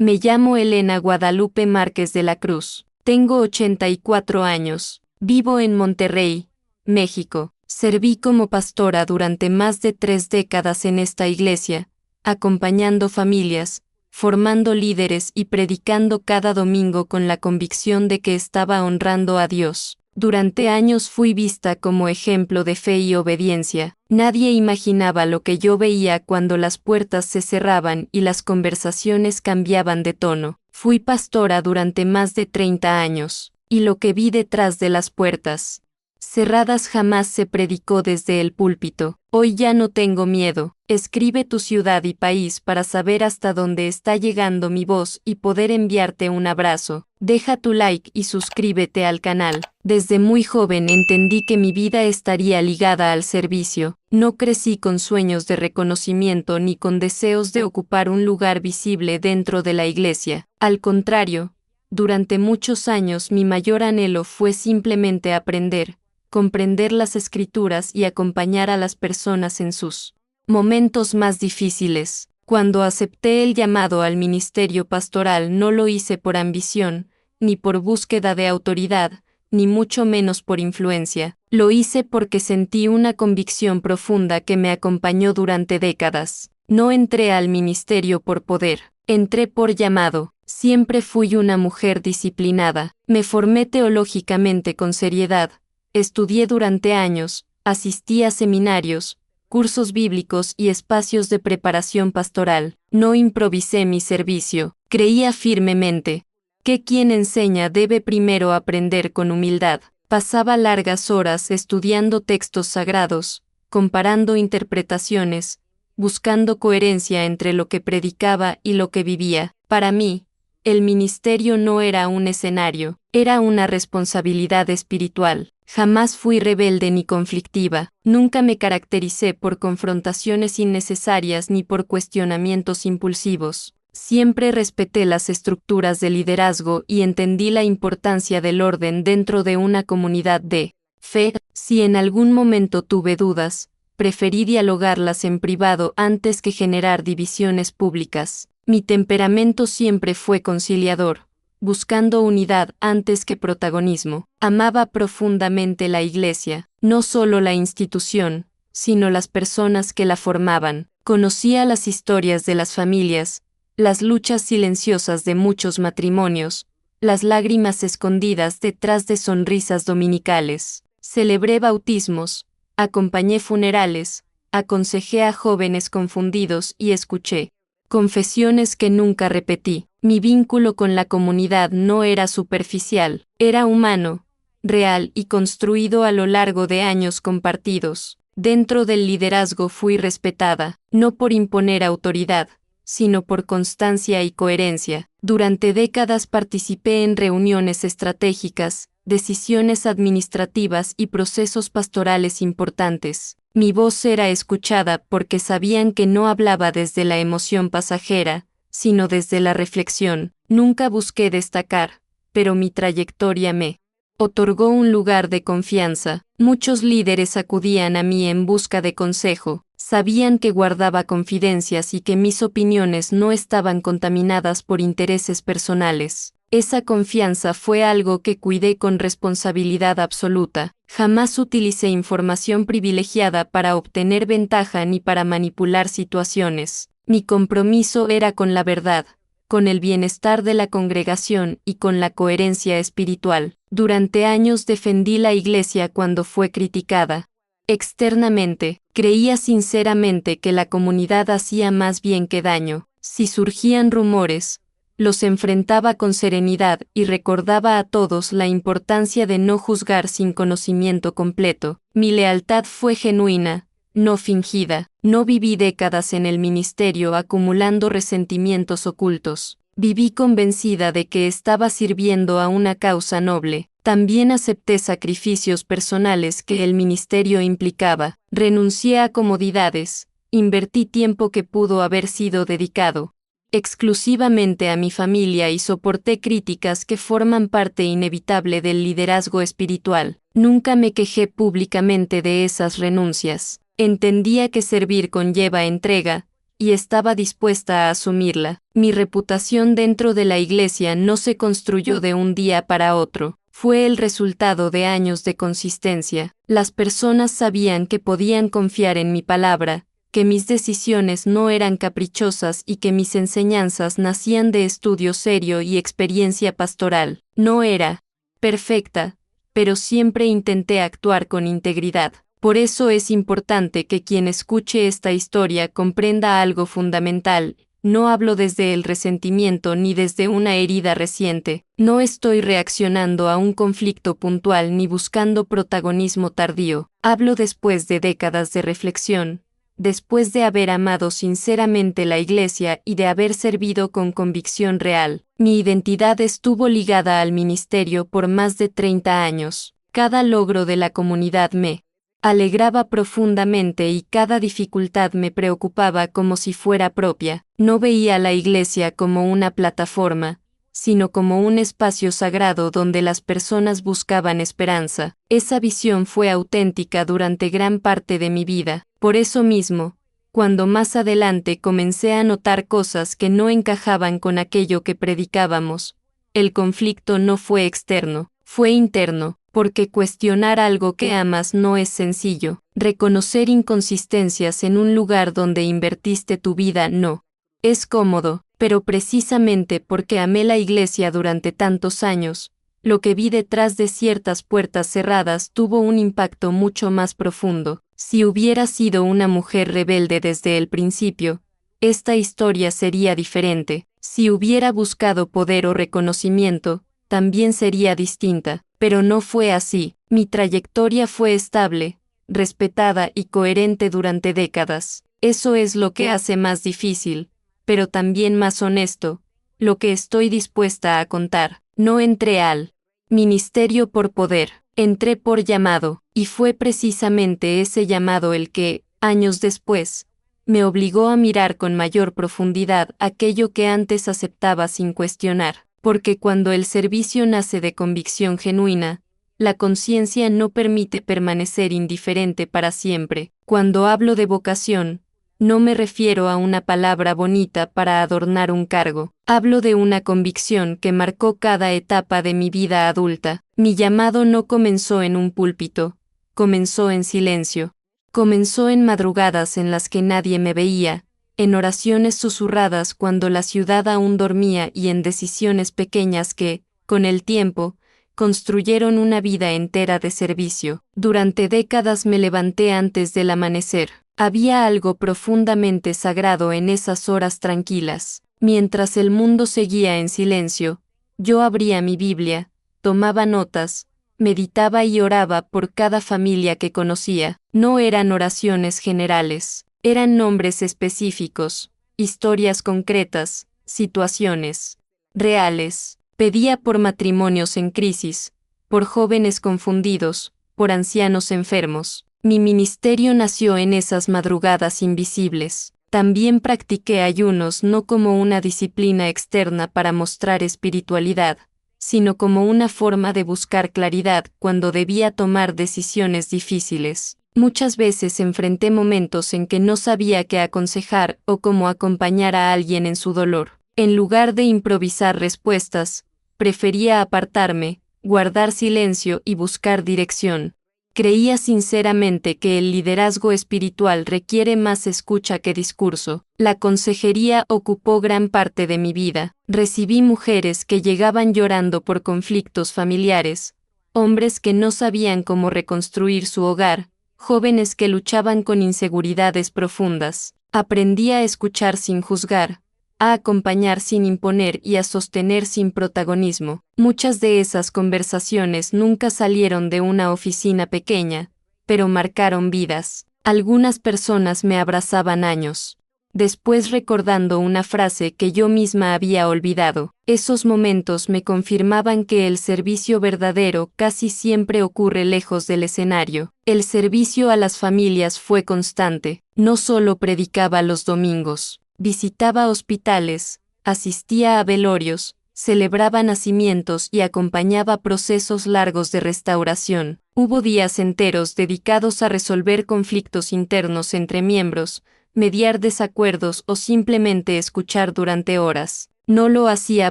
Me llamo Elena Guadalupe Márquez de la Cruz. Tengo 84 años. Vivo en Monterrey, México. Serví como pastora durante más de 3 décadas en esta iglesia, acompañando familias, formando líderes y predicando cada domingo con la convicción de que estaba honrando a Dios. Durante años fui vista como ejemplo de fe y obediencia. Nadie imaginaba lo que yo veía cuando las puertas se cerraban y las conversaciones cambiaban de tono. Fui pastora durante más de 30 años, y lo que vi detrás de las puertas cerradas jamás se predicó desde el púlpito. Hoy ya no tengo miedo. Escribe tu ciudad y país para saber hasta dónde está llegando mi voz y poder enviarte un abrazo. Deja tu like y suscríbete al canal. Desde muy joven entendí que mi vida estaría ligada al servicio. No crecí con sueños de reconocimiento ni con deseos de ocupar un lugar visible dentro de la iglesia. Al contrario, durante muchos años mi mayor anhelo fue simplemente aprender, comprender las Escrituras y acompañar a las personas en sus momentos más difíciles. Cuando acepté el llamado al ministerio pastoral no lo hice por ambición, ni por búsqueda de autoridad, ni mucho menos por influencia. Lo hice porque sentí una convicción profunda que me acompañó durante décadas. No entré al ministerio por poder, entré por llamado. Siempre fui una mujer disciplinada. Me formé teológicamente con seriedad. Estudié durante años, asistí a seminarios, cursos bíblicos y espacios de preparación pastoral. No improvisé mi servicio. Creía firmemente que quien enseña debe primero aprender con humildad. Pasaba largas horas estudiando textos sagrados, comparando interpretaciones, buscando coherencia entre lo que predicaba y lo que vivía. Para mí, el ministerio no era un escenario, era una responsabilidad espiritual. Jamás fui rebelde ni conflictiva, nunca me caractericé por confrontaciones innecesarias ni por cuestionamientos impulsivos. Siempre respeté las estructuras de liderazgo y entendí la importancia del orden dentro de una comunidad de fe. Si en algún momento tuve dudas, preferí dialogarlas en privado antes que generar divisiones públicas. Mi temperamento siempre fue conciliador, buscando unidad antes que protagonismo. Amaba profundamente la iglesia, no solo la institución, sino las personas que la formaban. Conocía las historias de las familias, las luchas silenciosas de muchos matrimonios, las lágrimas escondidas detrás de sonrisas dominicales. Celebré bautismos, acompañé funerales, aconsejé a jóvenes confundidos y escuché confesiones que nunca repetí. Mi vínculo con la comunidad no era superficial, era humano, real y construido a lo largo de años compartidos. Dentro del liderazgo fui respetada, no por imponer autoridad, sino por constancia y coherencia. Durante décadas participé en reuniones estratégicas, decisiones administrativas y procesos pastorales importantes. Mi voz era escuchada porque sabían que no hablaba desde la emoción pasajera, sino desde la reflexión. Nunca busqué destacar, pero mi trayectoria me otorgó un lugar de confianza. Muchos líderes acudían a mí en busca de consejo, sabían que guardaba confidencias y que mis opiniones no estaban contaminadas por intereses personales. Esa confianza fue algo que cuidé con responsabilidad absoluta. Jamás utilicé información privilegiada para obtener ventaja ni para manipular situaciones. Mi compromiso era con la verdad, con el bienestar de la congregación y con la coherencia espiritual. Durante años defendí la iglesia cuando fue criticada. Externamente, creía sinceramente que la comunidad hacía más bien que daño. Si surgían rumores, los enfrentaba con serenidad y recordaba a todos la importancia de no juzgar sin conocimiento completo. Mi lealtad fue genuina, no fingida. No viví décadas en el ministerio acumulando resentimientos ocultos. Viví convencida de que estaba sirviendo a una causa noble. También acepté sacrificios personales que el ministerio implicaba. Renuncié a comodidades, invertí tiempo que pudo haber sido dedicado exclusivamente a mi familia y soporté críticas que forman parte inevitable del liderazgo espiritual. Nunca me quejé públicamente de esas renuncias. Entendía que servir conlleva entrega, y estaba dispuesta a asumirla. Mi reputación dentro de la iglesia no se construyó de un día para otro. Fue el resultado de años de consistencia. Las personas sabían que podían confiar en mi palabra, que mis decisiones no eran caprichosas y que mis enseñanzas nacían de estudio serio y experiencia pastoral. No era perfecta, pero siempre intenté actuar con integridad. Por eso es importante que quien escuche esta historia comprenda algo fundamental. No hablo desde el resentimiento ni desde una herida reciente. No estoy reaccionando a un conflicto puntual ni buscando protagonismo tardío. Hablo después de décadas de reflexión, después de haber amado sinceramente la Iglesia y de haber servido con convicción real. Mi identidad estuvo ligada al ministerio por más de 30 años. Cada logro de la comunidad me alegraba profundamente y cada dificultad me preocupaba como si fuera propia. No veía la iglesia como una plataforma, sino como un espacio sagrado donde las personas buscaban esperanza. Esa visión fue auténtica durante gran parte de mi vida. Por eso mismo, cuando más adelante comencé a notar cosas que no encajaban con aquello que predicábamos, el conflicto no fue externo, fue interno. Porque cuestionar algo que amas no es sencillo. Reconocer inconsistencias en un lugar donde invertiste tu vida no es cómodo, pero precisamente porque amé la iglesia durante tantos años, lo que vi detrás de ciertas puertas cerradas tuvo un impacto mucho más profundo. Si hubiera sido una mujer rebelde desde el principio, esta historia sería diferente. Si hubiera buscado poder o reconocimiento, también sería distinta. Pero no fue así. Mi trayectoria fue estable, respetada y coherente durante décadas. Eso es lo que hace más difícil, pero también más honesto, lo que estoy dispuesta a contar. No entré al ministerio por poder, entré por llamado, y fue precisamente ese llamado el que, años después, me obligó a mirar con mayor profundidad aquello que antes aceptaba sin cuestionar. Porque cuando el servicio nace de convicción genuina, la conciencia no permite permanecer indiferente para siempre. Cuando hablo de vocación, no me refiero a una palabra bonita para adornar un cargo. Hablo de una convicción que marcó cada etapa de mi vida adulta. Mi llamado no comenzó en un púlpito, comenzó en silencio. Comenzó en madrugadas en las que nadie me veía, en oraciones susurradas cuando la ciudad aún dormía y en decisiones pequeñas que, con el tiempo, construyeron una vida entera de servicio. Durante décadas me levanté antes del amanecer. Había algo profundamente sagrado en esas horas tranquilas. Mientras el mundo seguía en silencio, yo abría mi Biblia, tomaba notas, meditaba y oraba por cada familia que conocía. No eran oraciones generales. Eran nombres específicos, historias concretas, situaciones reales. Pedía por matrimonios en crisis, por jóvenes confundidos, por ancianos enfermos. Mi ministerio nació en esas madrugadas invisibles. También practiqué ayunos no como una disciplina externa para mostrar espiritualidad, sino como una forma de buscar claridad cuando debía tomar decisiones difíciles. Muchas veces enfrenté momentos en que no sabía qué aconsejar o cómo acompañar a alguien en su dolor. En lugar de improvisar respuestas, prefería apartarme, guardar silencio y buscar dirección. Creía sinceramente que el liderazgo espiritual requiere más escucha que discurso. La consejería ocupó gran parte de mi vida. Recibí mujeres que llegaban llorando por conflictos familiares, hombres que no sabían cómo reconstruir su hogar, jóvenes que luchaban con inseguridades profundas. Aprendí a escuchar sin juzgar, a acompañar sin imponer y a sostener sin protagonismo. Muchas de esas conversaciones nunca salieron de una oficina pequeña, pero marcaron vidas. Algunas personas me abrazaban años después recordando una frase que yo misma había olvidado. Esos momentos me confirmaban que el servicio verdadero casi siempre ocurre lejos del escenario. El servicio a las familias fue constante. No solo predicaba los domingos, visitaba hospitales, asistía a velorios, celebraba nacimientos y acompañaba procesos largos de restauración. Hubo días enteros dedicados a resolver conflictos internos entre miembros, mediar desacuerdos o simplemente escuchar durante horas. No lo hacía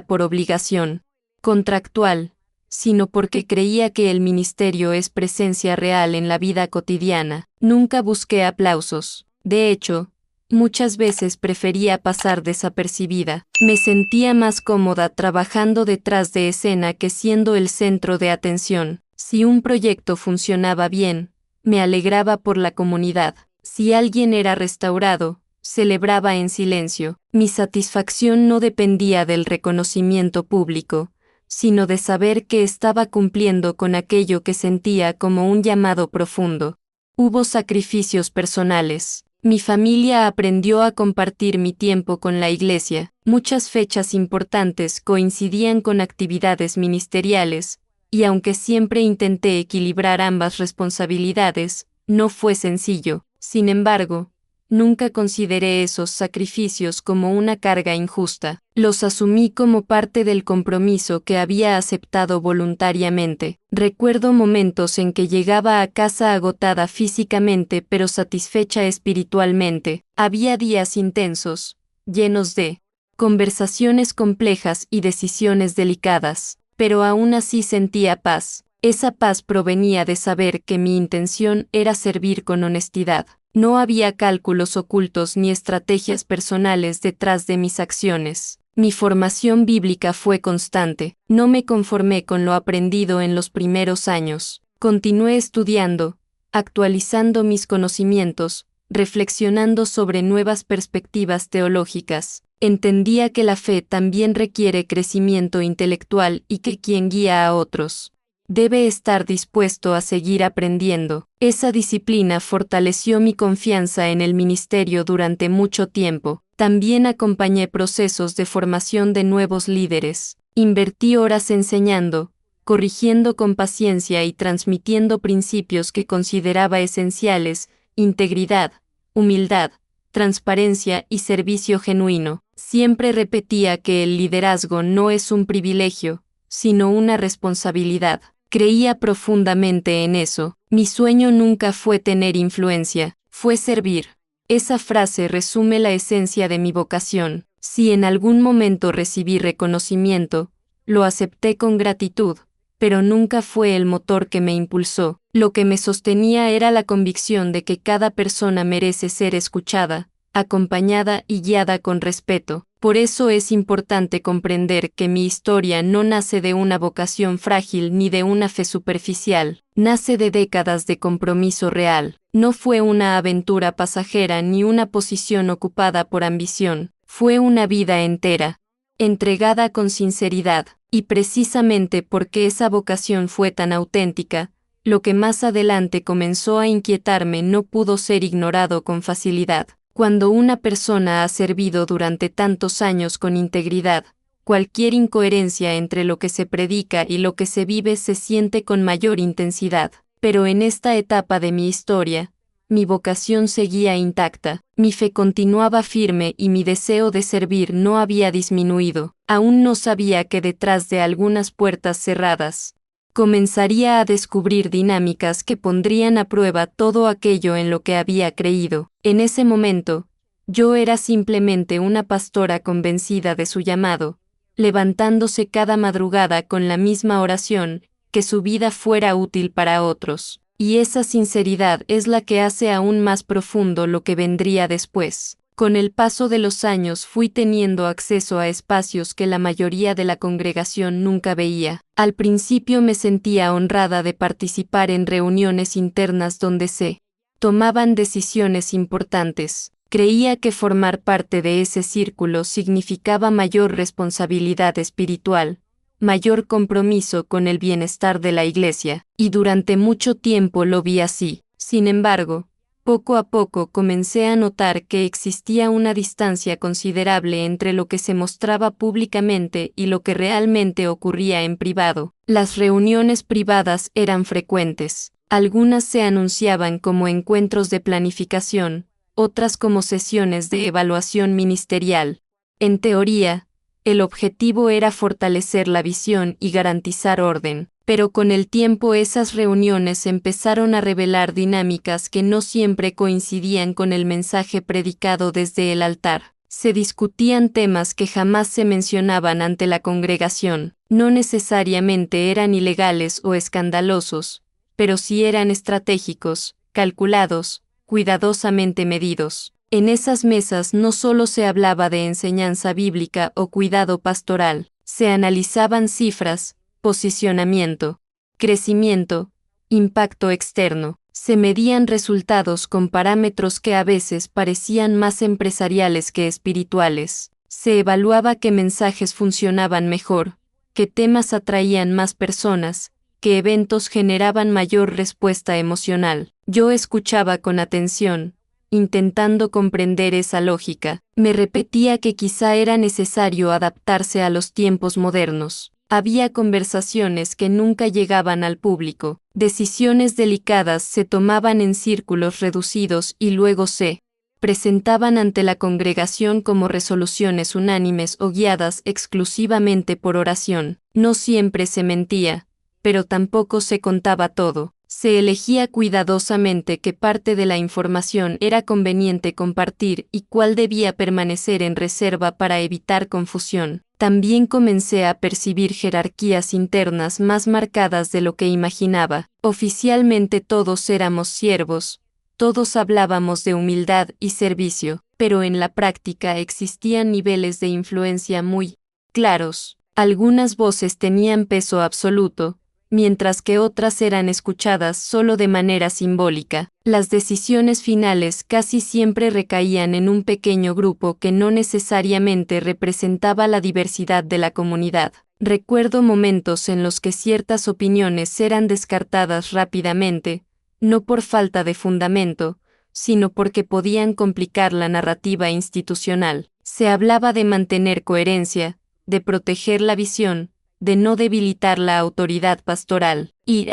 por obligación contractual, sino porque creía que el ministerio es presencia real en la vida cotidiana. Nunca busqué aplausos. De hecho, muchas veces prefería pasar desapercibida. Me sentía más cómoda trabajando detrás de escena que siendo el centro de atención. Si un proyecto funcionaba bien, me alegraba por la comunidad. Si alguien era restaurado, celebraba en silencio. Mi satisfacción no dependía del reconocimiento público, sino de saber que estaba cumpliendo con aquello que sentía como un llamado profundo. Hubo sacrificios personales. Mi familia aprendió a compartir mi tiempo con la iglesia. Muchas fechas importantes coincidían con actividades ministeriales, y aunque siempre intenté equilibrar ambas responsabilidades, no fue sencillo. Sin embargo, nunca consideré esos sacrificios como una carga injusta. Los asumí como parte del compromiso que había aceptado voluntariamente. Recuerdo momentos en que llegaba a casa agotada físicamente pero satisfecha espiritualmente. Había días intensos, llenos de conversaciones complejas y decisiones delicadas, pero aún así sentía paz. Esa paz provenía de saber que mi intención era servir con honestidad. No había cálculos ocultos ni estrategias personales detrás de mis acciones. Mi formación bíblica fue constante. No me conformé con lo aprendido en los primeros años. Continué estudiando, actualizando mis conocimientos, reflexionando sobre nuevas perspectivas teológicas. Entendía que la fe también requiere crecimiento intelectual y que quien guía a otros debe estar dispuesto a seguir aprendiendo. Esa disciplina fortaleció mi confianza en el ministerio durante mucho tiempo. También acompañé procesos de formación de nuevos líderes. Invertí horas enseñando, corrigiendo con paciencia y transmitiendo principios que consideraba esenciales: integridad, humildad, transparencia y servicio genuino. Siempre repetía que el liderazgo no es un privilegio, sino una responsabilidad. Creía profundamente en eso. Mi sueño nunca fue tener influencia, fue servir. Esa frase resume la esencia de mi vocación. Si en algún momento recibí reconocimiento, lo acepté con gratitud, pero nunca fue el motor que me impulsó. Lo que me sostenía era la convicción de que cada persona merece ser escuchada, acompañada y guiada con respeto. Por eso es importante comprender que mi historia no nace de una vocación frágil ni de una fe superficial, nace de décadas de compromiso real. No fue una aventura pasajera ni una posición ocupada por ambición, fue una vida entera, entregada con sinceridad, y precisamente porque esa vocación fue tan auténtica, lo que más adelante comenzó a inquietarme no pudo ser ignorado con facilidad. Cuando una persona ha servido durante tantos años con integridad, cualquier incoherencia entre lo que se predica y lo que se vive se siente con mayor intensidad. Pero en esta etapa de mi historia, mi vocación seguía intacta, mi fe continuaba firme y mi deseo de servir no había disminuido. Aún no sabía que detrás de algunas puertas cerradas, comenzaría a descubrir dinámicas que pondrían a prueba todo aquello en lo que había creído. En ese momento, yo era simplemente una pastora convencida de su llamado, levantándose cada madrugada con la misma oración: que su vida fuera útil para otros. Y esa sinceridad es la que hace aún más profundo lo que vendría después. Con el paso de los años fui teniendo acceso a espacios que la mayoría de la congregación nunca veía. Al principio me sentía honrada de participar en reuniones internas donde se tomaban decisiones importantes. Creía que formar parte de ese círculo significaba mayor responsabilidad espiritual, mayor compromiso con el bienestar de la iglesia, y durante mucho tiempo lo vi así. Sin embargo, poco a poco comencé a notar que existía una distancia considerable entre lo que se mostraba públicamente y lo que realmente ocurría en privado. Las reuniones privadas eran frecuentes. Algunas se anunciaban como encuentros de planificación, otras como sesiones de evaluación ministerial. En teoría, el objetivo era fortalecer la visión y garantizar orden, pero con el tiempo esas reuniones empezaron a revelar dinámicas que no siempre coincidían con el mensaje predicado desde el altar. Se discutían temas que jamás se mencionaban ante la congregación. No necesariamente eran ilegales o escandalosos, pero sí eran estratégicos, calculados, cuidadosamente medidos. En esas mesas no solo se hablaba de enseñanza bíblica o cuidado pastoral, se analizaban cifras, posicionamiento, crecimiento, impacto externo. Se medían resultados con parámetros que a veces parecían más empresariales que espirituales. Se evaluaba qué mensajes funcionaban mejor, qué temas atraían más personas, qué eventos generaban mayor respuesta emocional. Yo escuchaba con atención, intentando comprender esa lógica. Me repetía que quizá era necesario adaptarse a los tiempos modernos. Había conversaciones que nunca llegaban al público. Decisiones delicadas se tomaban en círculos reducidos y luego se presentaban ante la congregación como resoluciones unánimes o guiadas exclusivamente por oración. No siempre se mentía, pero tampoco se contaba todo. Se elegía cuidadosamente qué parte de la información era conveniente compartir y cuál debía permanecer en reserva para evitar confusión. También comencé a percibir jerarquías internas más marcadas de lo que imaginaba. Oficialmente todos éramos siervos, todos hablábamos de humildad y servicio, pero en la práctica existían niveles de influencia muy claros. Algunas voces tenían peso absoluto, mientras que otras eran escuchadas solo de manera simbólica. Las decisiones finales casi siempre recaían en un pequeño grupo que no necesariamente representaba la diversidad de la comunidad. Recuerdo momentos en los que ciertas opiniones eran descartadas rápidamente, no por falta de fundamento, sino porque podían complicar la narrativa institucional. Se hablaba de mantener coherencia, de proteger la visión, de no debilitar la autoridad pastoral, y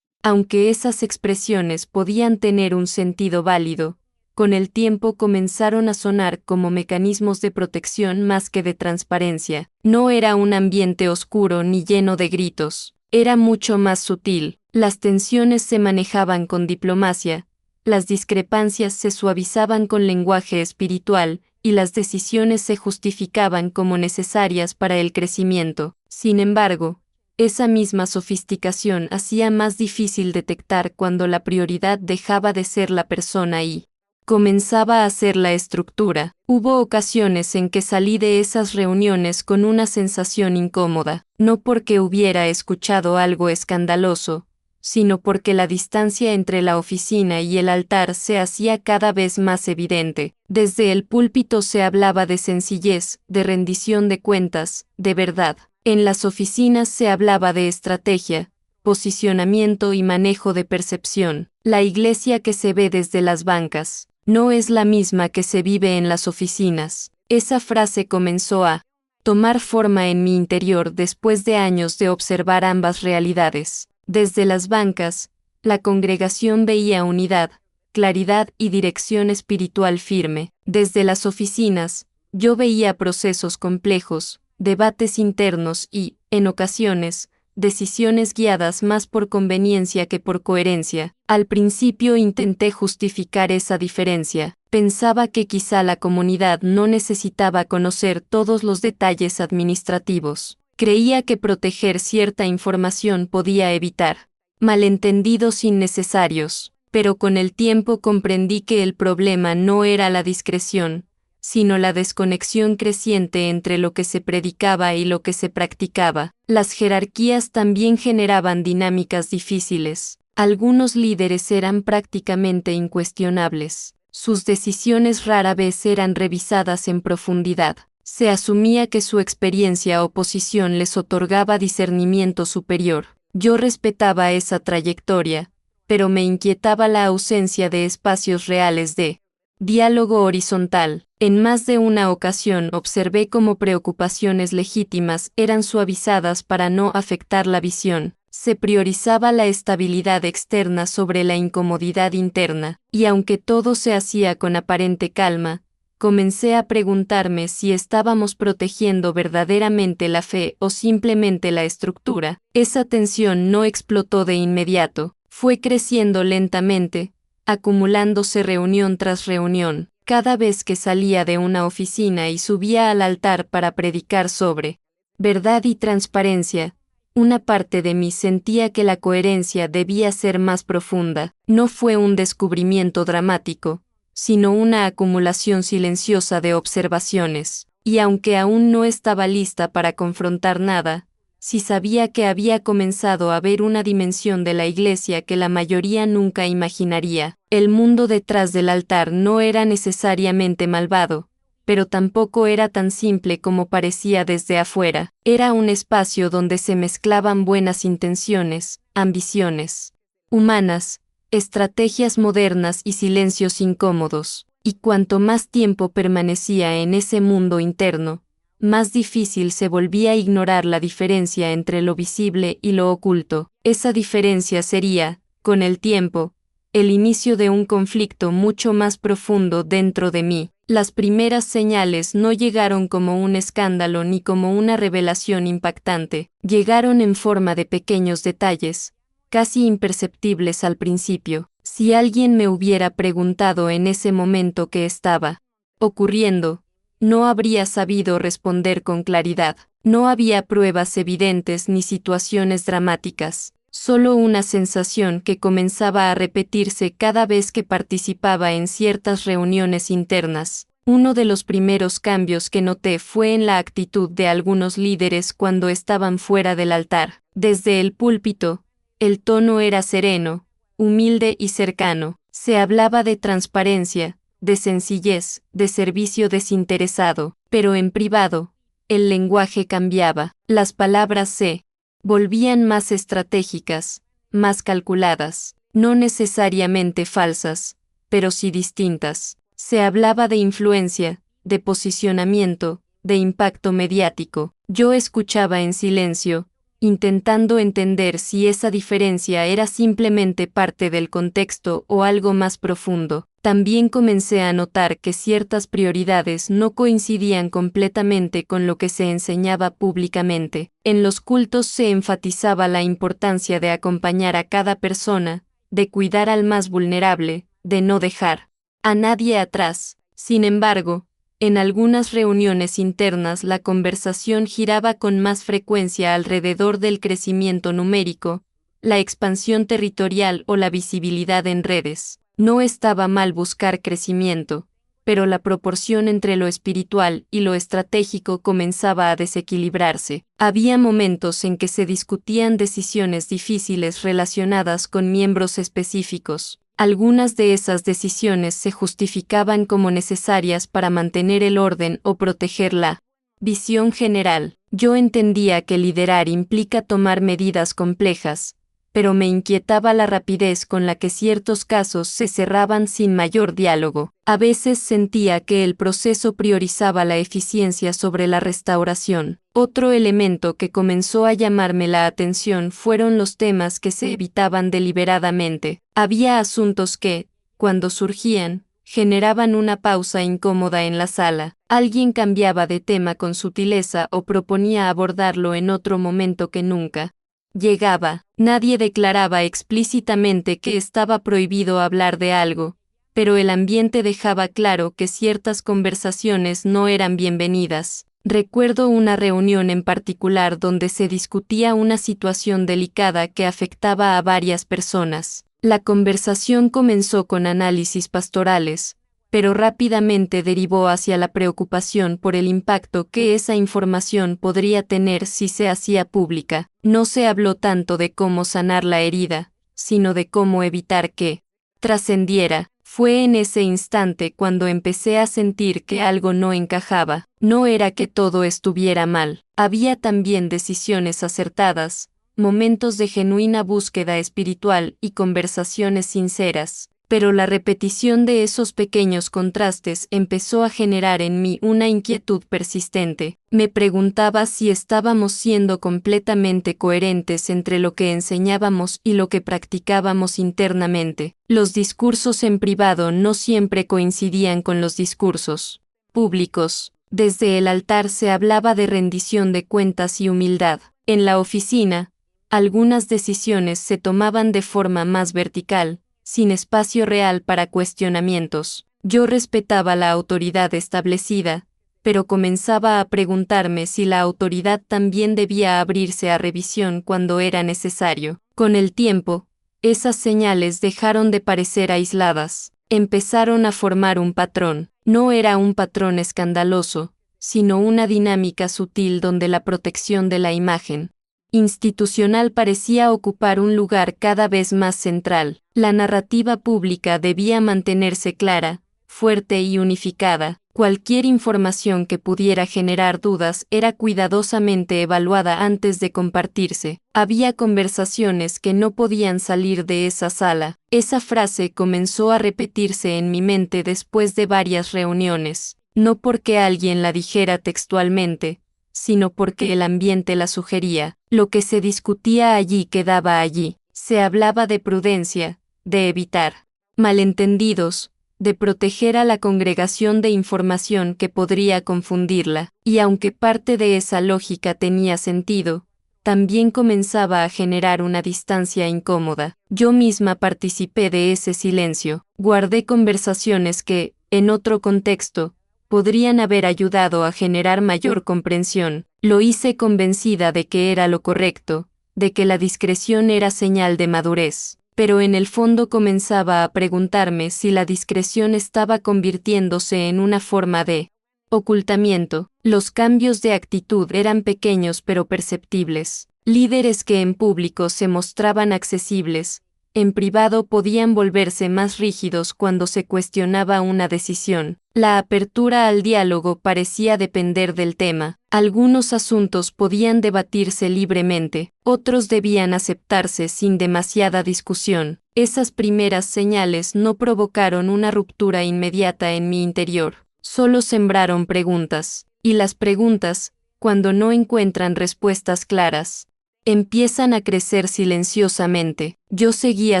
aunque esas expresiones podían tener un sentido válido, con el tiempo comenzaron a sonar como mecanismos de protección más que de transparencia. No era un ambiente oscuro ni lleno de gritos, era mucho más sutil. Las tensiones se manejaban con diplomacia, las discrepancias se suavizaban con lenguaje espiritual, y las decisiones se justificaban como necesarias para el crecimiento. Sin embargo, esa misma sofisticación hacía más difícil detectar cuando la prioridad dejaba de ser la persona y comenzaba a ser la estructura. Hubo ocasiones en que salí de esas reuniones con una sensación incómoda, no porque hubiera escuchado algo escandaloso, sino porque la distancia entre la oficina y el altar se hacía cada vez más evidente. Desde el púlpito se hablaba de sencillez, de rendición de cuentas, de verdad. En las oficinas se hablaba de estrategia, posicionamiento y manejo de percepción. La iglesia que se ve desde las bancas no es la misma que se vive en las oficinas. Esa frase comenzó a tomar forma en mi interior después de años de observar ambas realidades. Desde las bancas, la congregación veía unidad, claridad y dirección espiritual firme. Desde las oficinas, yo veía procesos complejos, debates internos y, en ocasiones, decisiones guiadas más por conveniencia que por coherencia. Al principio intenté justificar esa diferencia. Pensaba que quizá la comunidad no necesitaba conocer todos los detalles administrativos. Creía que proteger cierta información podía evitar malentendidos innecesarios, pero con el tiempo comprendí que el problema no era la discreción, sino la desconexión creciente entre lo que se predicaba y lo que se practicaba. Las jerarquías también generaban dinámicas difíciles. Algunos líderes eran prácticamente incuestionables. Sus decisiones rara vez eran revisadas en profundidad. Se asumía que su experiencia o posición les otorgaba discernimiento superior. Yo respetaba esa trayectoria, pero me inquietaba la ausencia de espacios reales de diálogo horizontal. En más de una ocasión observé cómo preocupaciones legítimas eran suavizadas para no afectar la visión. Se priorizaba la estabilidad externa sobre la incomodidad interna, y aunque todo se hacía con aparente calma, comencé a preguntarme si estábamos protegiendo verdaderamente la fe o simplemente la estructura. Esa tensión no explotó de inmediato, fue creciendo lentamente, acumulándose reunión tras reunión, cada vez que salía de una oficina y subía al altar para predicar sobre verdad y transparencia. Una parte de mí sentía que la coherencia debía ser más profunda. No fue un descubrimiento dramático, sino una acumulación silenciosa de observaciones. Y aunque aún no estaba lista para confrontar nada, sí sabía que había comenzado a ver una dimensión de la Iglesia que la mayoría nunca imaginaría. El mundo detrás del altar no era necesariamente malvado, pero tampoco era tan simple como parecía desde afuera. Era un espacio donde se mezclaban buenas intenciones, ambiciones humanas, estrategias modernas y silencios incómodos. Y cuanto más tiempo permanecía en ese mundo interno, más difícil se volvía ignorar la diferencia entre lo visible y lo oculto. Esa diferencia sería, con el tiempo, el inicio de un conflicto mucho más profundo dentro de mí. Las primeras señales no llegaron como un escándalo ni como una revelación impactante, llegaron en forma de pequeños detalles, casi imperceptibles al principio. Si alguien me hubiera preguntado en ese momento qué estaba ocurriendo, no habría sabido responder con claridad. No había pruebas evidentes ni situaciones dramáticas, solo una sensación que comenzaba a repetirse cada vez que participaba en ciertas reuniones internas. Uno de los primeros cambios que noté fue en la actitud de algunos líderes cuando estaban fuera del altar. Desde el púlpito, el tono era sereno, humilde y cercano. Se hablaba de transparencia, de sencillez, de servicio desinteresado, pero en privado, el lenguaje cambiaba. Las palabras se volvían más estratégicas, más calculadas, no necesariamente falsas, pero sí distintas. Se hablaba de influencia, de posicionamiento, de impacto mediático. Yo escuchaba en silencio, intentando entender si esa diferencia era simplemente parte del contexto o algo más profundo. También comencé a notar que ciertas prioridades no coincidían completamente con lo que se enseñaba públicamente. En los cultos se enfatizaba la importancia de acompañar a cada persona, de cuidar al más vulnerable, de no dejar a nadie atrás. Sin embargo, en algunas reuniones internas la conversación giraba con más frecuencia alrededor del crecimiento numérico, la expansión territorial o la visibilidad en redes. No estaba mal buscar crecimiento, pero la proporción entre lo espiritual y lo estratégico comenzaba a desequilibrarse. Había momentos en que se discutían decisiones difíciles relacionadas con miembros específicos. Algunas de esas decisiones se justificaban como necesarias para mantener el orden o proteger la visión general. Yo entendía que liderar implica tomar medidas complejas, pero me inquietaba la rapidez con la que ciertos casos se cerraban sin mayor diálogo. A veces sentía que el proceso priorizaba la eficiencia sobre la restauración. Otro elemento que comenzó a llamarme la atención fueron los temas que se evitaban deliberadamente. Había asuntos que, cuando surgían, generaban una pausa incómoda en la sala. Alguien cambiaba de tema con sutileza o proponía abordarlo en otro momento que nunca llegaba. Nadie declaraba explícitamente que estaba prohibido hablar de algo, pero el ambiente dejaba claro que ciertas conversaciones no eran bienvenidas. Recuerdo una reunión en particular donde se discutía una situación delicada que afectaba a varias personas. La conversación comenzó con análisis pastorales, pero rápidamente derivó hacia la preocupación por el impacto que esa información podría tener si se hacía pública. No se habló tanto de cómo sanar la herida, sino de cómo evitar que trascendiera. Fue en ese instante cuando empecé a sentir que algo no encajaba. No era que todo estuviera mal, había también decisiones acertadas, momentos de genuina búsqueda espiritual y conversaciones sinceras. Pero la repetición de esos pequeños contrastes empezó a generar en mí una inquietud persistente. Me preguntaba si estábamos siendo completamente coherentes entre lo que enseñábamos y lo que practicábamos internamente. Los discursos en privado no siempre coincidían con los discursos públicos. Desde el altar se hablaba de rendición de cuentas y humildad. En la oficina, algunas decisiones se tomaban de forma más vertical, sin espacio real para cuestionamientos. Yo respetaba la autoridad establecida, pero comenzaba a preguntarme si la autoridad también debía abrirse a revisión cuando era necesario. Con el tiempo, esas señales dejaron de parecer aisladas. Empezaron a formar un patrón. No era un patrón escandaloso, sino una dinámica sutil donde la protección de la imagen institucional parecía ocupar un lugar cada vez más central. La narrativa pública debía mantenerse clara, fuerte y unificada. Cualquier información que pudiera generar dudas era cuidadosamente evaluada antes de compartirse. Había conversaciones que no podían salir de esa sala. Esa frase comenzó a repetirse en mi mente después de varias reuniones, no porque alguien la dijera textualmente, sino porque el ambiente la sugería. Lo que se discutía allí quedaba allí. Se hablaba de prudencia, de evitar malentendidos, de proteger a la congregación de información que podría confundirla, y aunque parte de esa lógica tenía sentido, también comenzaba a generar una distancia incómoda. Yo misma participé de ese silencio, guardé conversaciones que, en otro contexto, podrían haber ayudado a generar mayor comprensión. Lo hice convencida de que era lo correcto, de que la discreción era señal de madurez. Pero en el fondo comenzaba a preguntarme si la discreción estaba convirtiéndose en una forma de ocultamiento. Los cambios de actitud eran pequeños pero perceptibles. Líderes que en público se mostraban accesibles, en privado podían volverse más rígidos cuando se cuestionaba una decisión. La apertura al diálogo parecía depender del tema. Algunos asuntos podían debatirse libremente, otros debían aceptarse sin demasiada discusión. Esas primeras señales no provocaron una ruptura inmediata en mi interior, solo sembraron preguntas. Y las preguntas, cuando no encuentran respuestas claras, empiezan a crecer silenciosamente. Yo seguía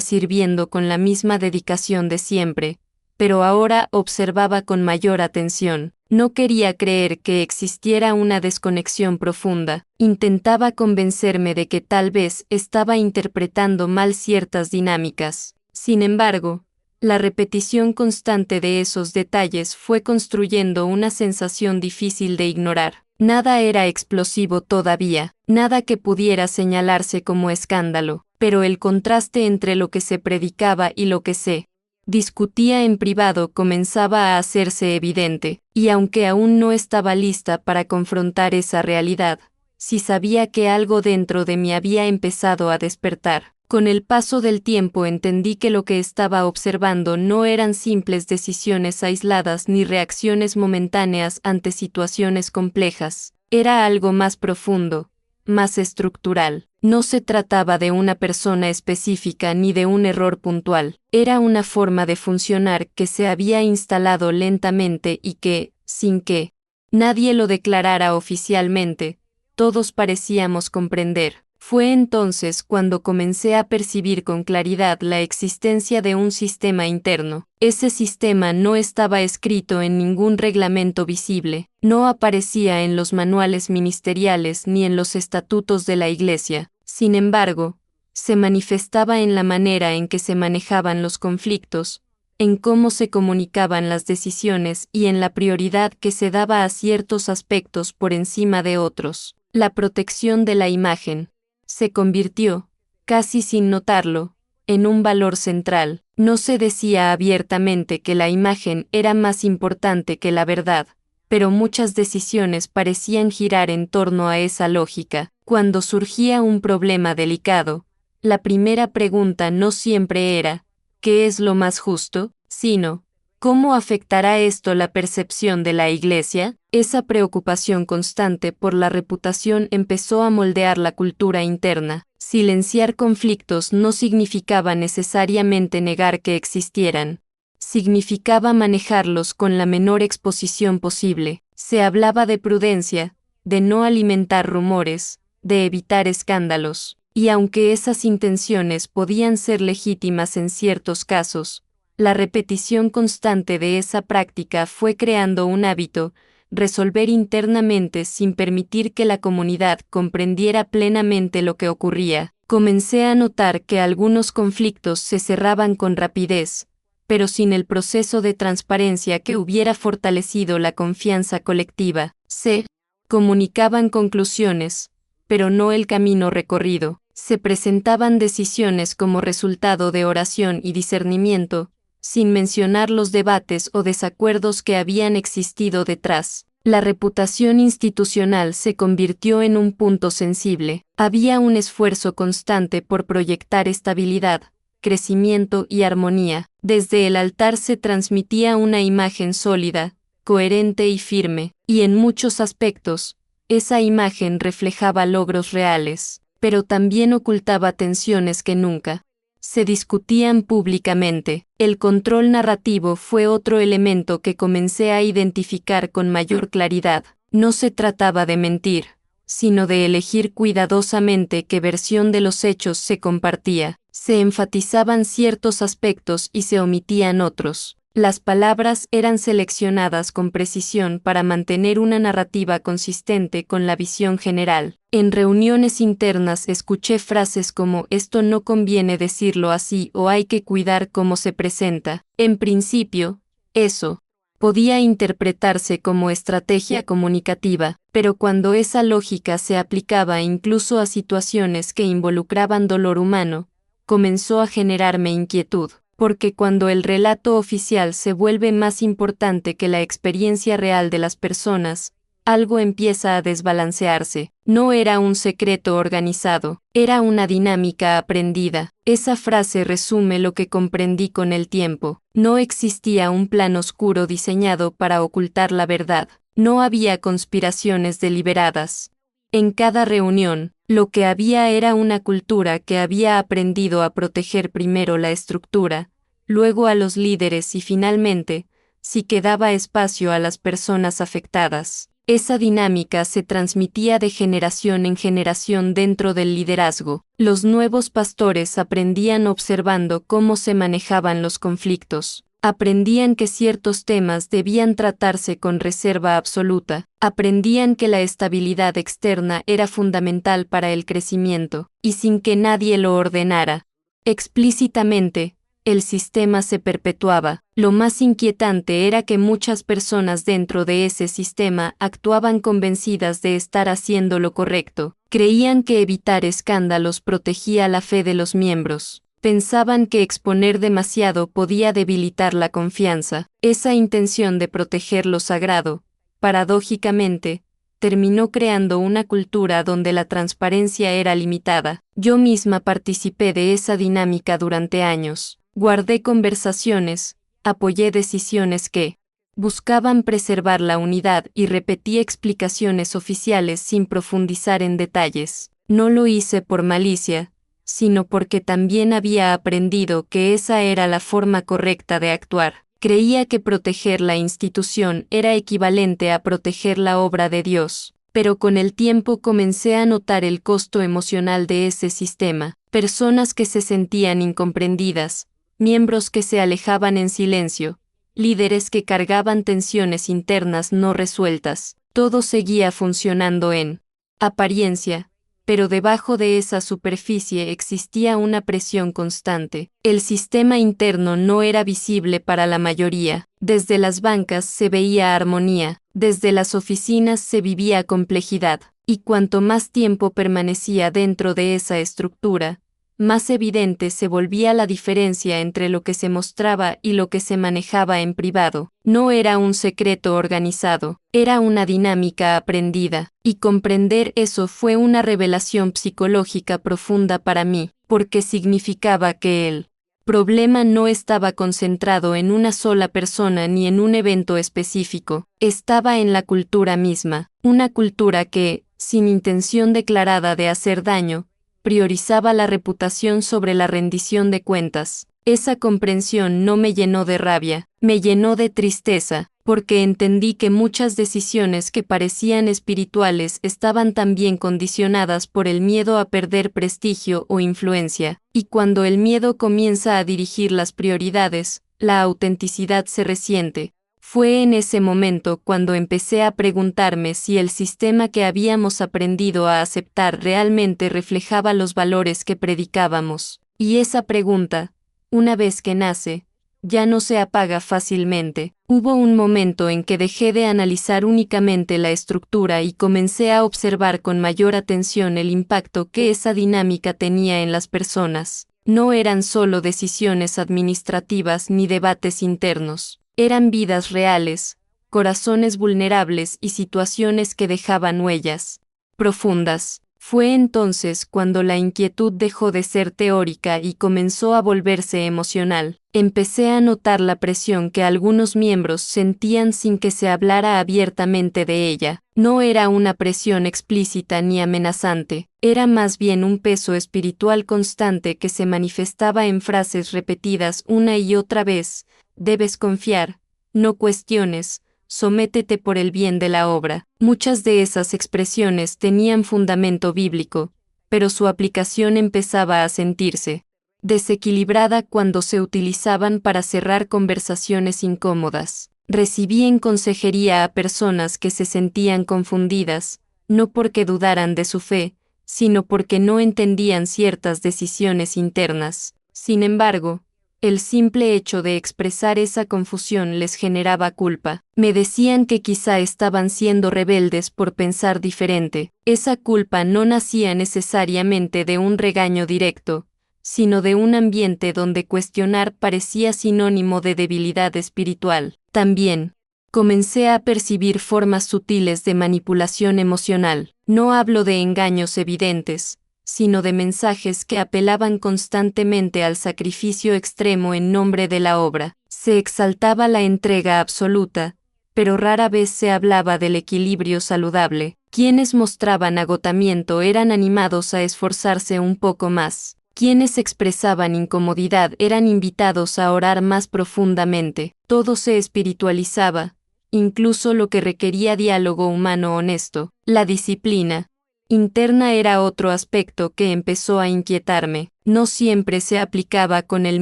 sirviendo con la misma dedicación de siempre, pero ahora observaba con mayor atención. No quería creer que existiera una desconexión profunda. Intentaba convencerme de que tal vez estaba interpretando mal ciertas dinámicas. Sin embargo, la repetición constante de esos detalles fue construyendo una sensación difícil de ignorar. Nada era explosivo todavía, nada que pudiera señalarse como escándalo, pero el contraste entre lo que se predicaba y lo que se discutía en privado comenzaba a hacerse evidente, y aunque aún no estaba lista para confrontar esa realidad, sí sabía que algo dentro de mí había empezado a despertar. Con el paso del tiempo entendí que lo que estaba observando no eran simples decisiones aisladas ni reacciones momentáneas ante situaciones complejas, era algo más profundo, más estructural. No se trataba de una persona específica ni de un error puntual, era una forma de funcionar que se había instalado lentamente y que, sin que nadie lo declarara oficialmente, todos parecíamos comprender. Fue entonces cuando comencé a percibir con claridad la existencia de un sistema interno. Ese sistema no estaba escrito en ningún reglamento visible, no aparecía en los manuales ministeriales ni en los estatutos de la Iglesia. Sin embargo, se manifestaba en la manera en que se manejaban los conflictos, en cómo se comunicaban las decisiones y en la prioridad que se daba a ciertos aspectos por encima de otros. La protección de la imagen se convirtió, casi sin notarlo, en un valor central. No se decía abiertamente que la imagen era más importante que la verdad, pero muchas decisiones parecían girar en torno a esa lógica. Cuando surgía un problema delicado, la primera pregunta no siempre era, ¿qué es lo más justo?, sino, ¿cómo afectará esto la percepción de la Iglesia? Esa preocupación constante por la reputación empezó a moldear la cultura interna. Silenciar conflictos no significaba necesariamente negar que existieran. Significaba manejarlos con la menor exposición posible. Se hablaba de prudencia, de no alimentar rumores, de evitar escándalos. Y aunque esas intenciones podían ser legítimas en ciertos casos, La repetición constante de esa práctica fue creando un hábito, resolver internamente sin permitir que la comunidad comprendiera plenamente lo que ocurría. Comencé a notar que algunos conflictos se cerraban con rapidez, pero sin el proceso de transparencia que hubiera fortalecido la confianza colectiva. Se comunicaban conclusiones, pero no el camino recorrido. Se presentaban decisiones como resultado de oración y discernimiento, sin mencionar los debates o desacuerdos que habían existido detrás. La reputación institucional se convirtió en un punto sensible. Había un esfuerzo constante por proyectar estabilidad, crecimiento y armonía. Desde el altar se transmitía una imagen sólida, coherente y firme, y en muchos aspectos, esa imagen reflejaba logros reales, pero también ocultaba tensiones que nunca se discutían públicamente. El control narrativo fue otro elemento que comencé a identificar con mayor claridad. No se trataba de mentir, sino de elegir cuidadosamente qué versión de los hechos se compartía. Se enfatizaban ciertos aspectos y se omitían otros. Las palabras eran seleccionadas con precisión para mantener una narrativa consistente con la visión general. En reuniones internas escuché frases como «esto no conviene decirlo así» o «hay que cuidar cómo se presenta». En principio, eso podía interpretarse como estrategia comunicativa, pero cuando esa lógica se aplicaba incluso a situaciones que involucraban dolor humano, comenzó a generarme inquietud. Porque cuando el relato oficial se vuelve más importante que la experiencia real de las personas, algo empieza a desbalancearse. No era un secreto organizado, era una dinámica aprendida. Esa frase resume lo que comprendí con el tiempo. No existía un plan oscuro diseñado para ocultar la verdad. No había conspiraciones deliberadas. En cada reunión, lo que había era una cultura que había aprendido a proteger primero la estructura, luego a los líderes y finalmente, si quedaba espacio a las personas afectadas. Esa dinámica se transmitía de generación en generación dentro del liderazgo. Los nuevos pastores aprendían observando cómo se manejaban los conflictos. Aprendían que ciertos temas debían tratarse con reserva absoluta. Aprendían que la estabilidad externa era fundamental para el crecimiento, y sin que nadie lo ordenara explícitamente, el sistema se perpetuaba. Lo más inquietante era que muchas personas dentro de ese sistema actuaban convencidas de estar haciendo lo correcto. Creían que evitar escándalos protegía la fe de los miembros. Pensaban que exponer demasiado podía debilitar la confianza. Esa intención de proteger lo sagrado, paradójicamente, terminó creando una cultura donde la transparencia era limitada. Yo misma participé de esa dinámica durante años. Guardé conversaciones, apoyé decisiones que buscaban preservar la unidad y repetí explicaciones oficiales sin profundizar en detalles. No lo hice por malicia, sino porque también había aprendido que esa era la forma correcta de actuar. Creía que proteger la institución era equivalente a proteger la obra de Dios, pero con el tiempo comencé a notar el costo emocional de ese sistema. Personas que se sentían incomprendidas, miembros que se alejaban en silencio, líderes que cargaban tensiones internas no resueltas. Todo seguía funcionando en apariencia, pero debajo de esa superficie existía una presión constante. El sistema interno no era visible para la mayoría. Desde las bancas se veía armonía, desde las oficinas se vivía complejidad, y cuanto más tiempo permanecía dentro de esa estructura, más evidente se volvía la diferencia entre lo que se mostraba y lo que se manejaba en privado. No era un secreto organizado, era una dinámica aprendida, y comprender eso fue una revelación psicológica profunda para mí, porque significaba que el problema no estaba concentrado en una sola persona ni en un evento específico, estaba en la cultura misma, una cultura que, sin intención declarada de hacer daño, priorizaba la reputación sobre la rendición de cuentas. Esa comprensión no me llenó de rabia, me llenó de tristeza, porque entendí que muchas decisiones que parecían espirituales estaban también condicionadas por el miedo a perder prestigio o influencia, y cuando el miedo comienza a dirigir las prioridades, la autenticidad se resiente. Fue en ese momento cuando empecé a preguntarme si el sistema que habíamos aprendido a aceptar realmente reflejaba los valores que predicábamos. Y esa pregunta, una vez que nace, ya no se apaga fácilmente. Hubo un momento en que dejé de analizar únicamente la estructura y comencé a observar con mayor atención el impacto que esa dinámica tenía en las personas. No eran solo decisiones administrativas ni debates internos. Eran vidas reales, corazones vulnerables y situaciones que dejaban huellas profundas. Fue entonces cuando la inquietud dejó de ser teórica y comenzó a volverse emocional. Empecé a notar la presión que algunos miembros sentían sin que se hablara abiertamente de ella. No era una presión explícita ni amenazante, era más bien un peso espiritual constante que se manifestaba en frases repetidas una y otra vez: debes confiar, no cuestiones, sométete por el bien de la obra. Muchas de esas expresiones tenían fundamento bíblico, pero su aplicación empezaba a sentirse desequilibrada cuando se utilizaban para cerrar conversaciones incómodas. Recibí en consejería a personas que se sentían confundidas, no porque dudaran de su fe, sino porque no entendían ciertas decisiones internas. Sin embargo, el simple hecho de expresar esa confusión les generaba culpa. Me decían que quizá estaban siendo rebeldes por pensar diferente. Esa culpa no nacía necesariamente de un regaño directo, sino de un ambiente donde cuestionar parecía sinónimo de debilidad espiritual. También comencé a percibir formas sutiles de manipulación emocional. No hablo de engaños evidentes, sino de mensajes que apelaban constantemente al sacrificio extremo en nombre de la obra. Se exaltaba la entrega absoluta, pero rara vez se hablaba del equilibrio saludable. Quienes mostraban agotamiento eran animados a esforzarse un poco más. Quienes expresaban incomodidad eran invitados a orar más profundamente. Todo se espiritualizaba, incluso lo que requería diálogo humano honesto. La disciplina interna era otro aspecto que empezó a inquietarme. No siempre se aplicaba con el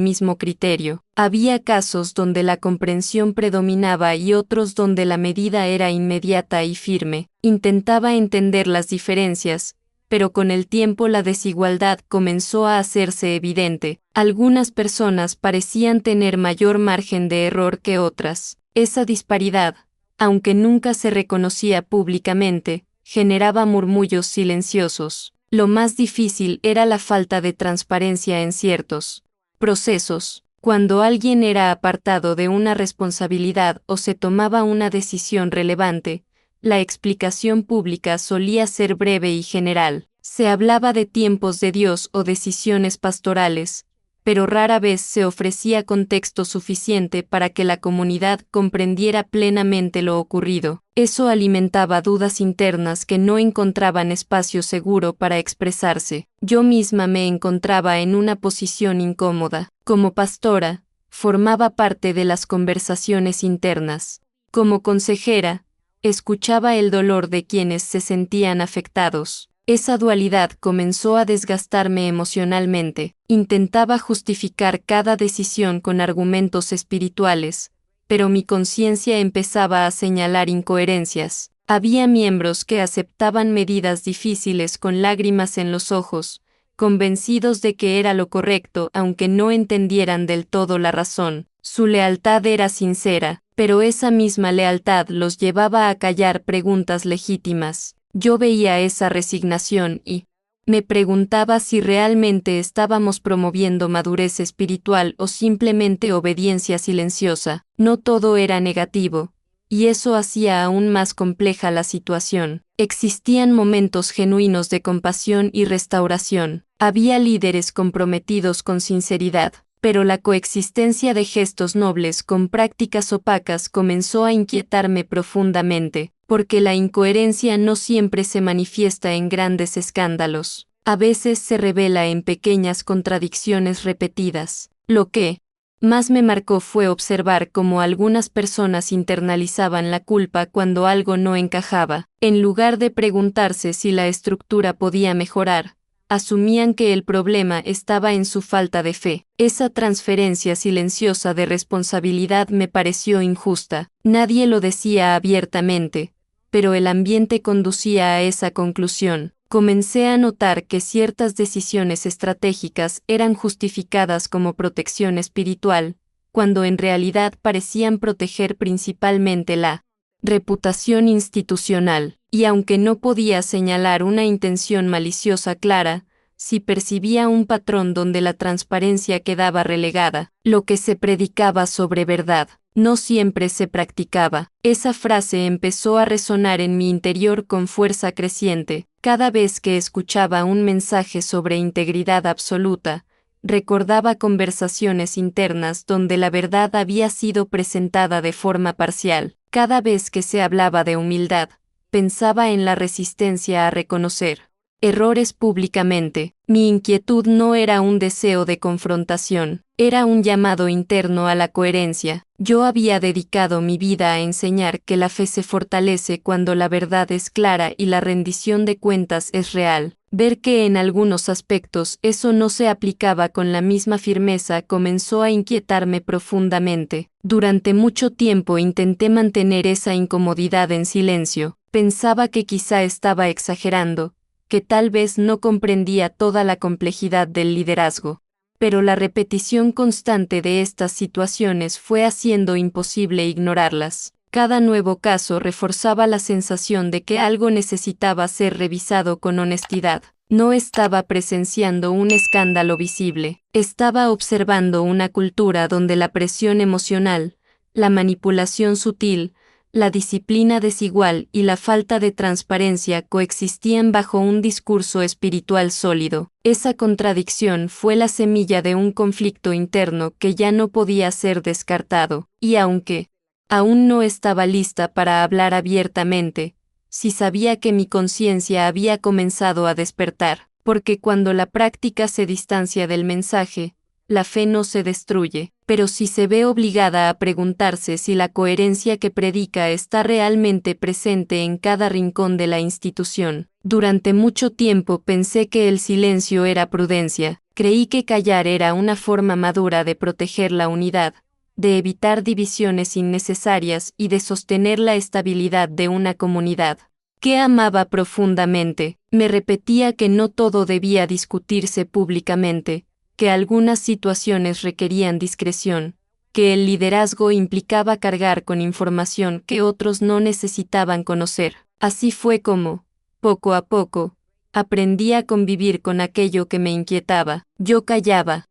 mismo criterio. Había casos donde la comprensión predominaba y otros donde la medida era inmediata y firme. Intentaba entender las diferencias, pero con el tiempo la desigualdad comenzó a hacerse evidente. Algunas personas parecían tener mayor margen de error que otras. Esa disparidad, aunque nunca se reconocía públicamente, generaba murmullos silenciosos. Lo más difícil era la falta de transparencia en ciertos procesos. Cuando alguien era apartado de una responsabilidad o se tomaba una decisión relevante, la explicación pública solía ser breve y general. Se hablaba de tiempos de Dios o decisiones pastorales, pero rara vez se ofrecía contexto suficiente para que la comunidad comprendiera plenamente lo ocurrido. Eso alimentaba dudas internas que no encontraban espacio seguro para expresarse. Yo misma me encontraba en una posición incómoda. Como pastora, formaba parte de las conversaciones internas. Como consejera, escuchaba el dolor de quienes se sentían afectados. Esa dualidad comenzó a desgastarme emocionalmente. Intentaba justificar cada decisión con argumentos espirituales, pero mi conciencia empezaba a señalar incoherencias. Había miembros que aceptaban medidas difíciles con lágrimas en los ojos, convencidos de que era lo correcto aunque no entendieran del todo la razón. Su lealtad era sincera, pero esa misma lealtad los llevaba a callar preguntas legítimas. Yo veía esa resignación y me preguntaba si realmente estábamos promoviendo madurez espiritual o simplemente obediencia silenciosa. No todo era negativo, y eso hacía aún más compleja la situación. Existían momentos genuinos de compasión y restauración. Había líderes comprometidos con sinceridad, pero la coexistencia de gestos nobles con prácticas opacas comenzó a inquietarme profundamente, porque la incoherencia no siempre se manifiesta en grandes escándalos. A veces se revela en pequeñas contradicciones repetidas. Lo que más me marcó fue observar cómo algunas personas internalizaban la culpa cuando algo no encajaba. En lugar de preguntarse si la estructura podía mejorar, Asumían que el problema estaba en su falta de fe. Esa transferencia silenciosa de responsabilidad me pareció injusta. Nadie lo decía abiertamente, pero el ambiente conducía a esa conclusión. Comencé a notar que ciertas decisiones estratégicas eran justificadas como protección espiritual, cuando en realidad parecían proteger principalmente la reputación institucional, y aunque no podía señalar una intención maliciosa clara, sí percibía un patrón donde la transparencia quedaba relegada. Lo que se predicaba sobre verdad no siempre se practicaba. Esa frase empezó a resonar en mi interior con fuerza creciente. Cada vez que escuchaba un mensaje sobre integridad absoluta, recordaba conversaciones internas donde la verdad había sido presentada de forma parcial. Cada vez que se hablaba de humildad, pensaba en la resistencia a reconocer errores públicamente. Mi inquietud no era un deseo de confrontación, era un llamado interno a la coherencia. Yo había dedicado mi vida a enseñar que la fe se fortalece cuando la verdad es clara y la rendición de cuentas es real. Ver que en algunos aspectos eso no se aplicaba con la misma firmeza comenzó a inquietarme profundamente. Durante mucho tiempo intenté mantener esa incomodidad en silencio. Pensaba que quizá estaba exagerando, que tal vez no comprendía toda la complejidad del liderazgo, pero la repetición constante de estas situaciones fue haciendo imposible ignorarlas. Cada nuevo caso reforzaba la sensación de que algo necesitaba ser revisado con honestidad. No estaba presenciando un escándalo visible, estaba observando una cultura donde la presión emocional, la manipulación sutil, la disciplina desigual y la falta de transparencia coexistían bajo un discurso espiritual sólido. Esa contradicción fue la semilla de un conflicto interno que ya no podía ser descartado, y aunque aún no estaba lista para hablar abiertamente, sí sabía que mi conciencia había comenzado a despertar, porque cuando la práctica se distancia del mensaje, la fe no se destruye, pero sí se ve obligada a preguntarse si la coherencia que predica está realmente presente en cada rincón de la institución. Durante mucho tiempo pensé que el silencio era prudencia, creí que callar era una forma madura de proteger la unidad, de evitar divisiones innecesarias y de sostener la estabilidad de una comunidad que amaba profundamente. Me repetía que no todo debía discutirse públicamente, que algunas situaciones requerían discreción, que el liderazgo implicaba cargar con información que otros no necesitaban conocer. Así fue como, poco a poco, aprendí a convivir con aquello que me inquietaba. Yo callaba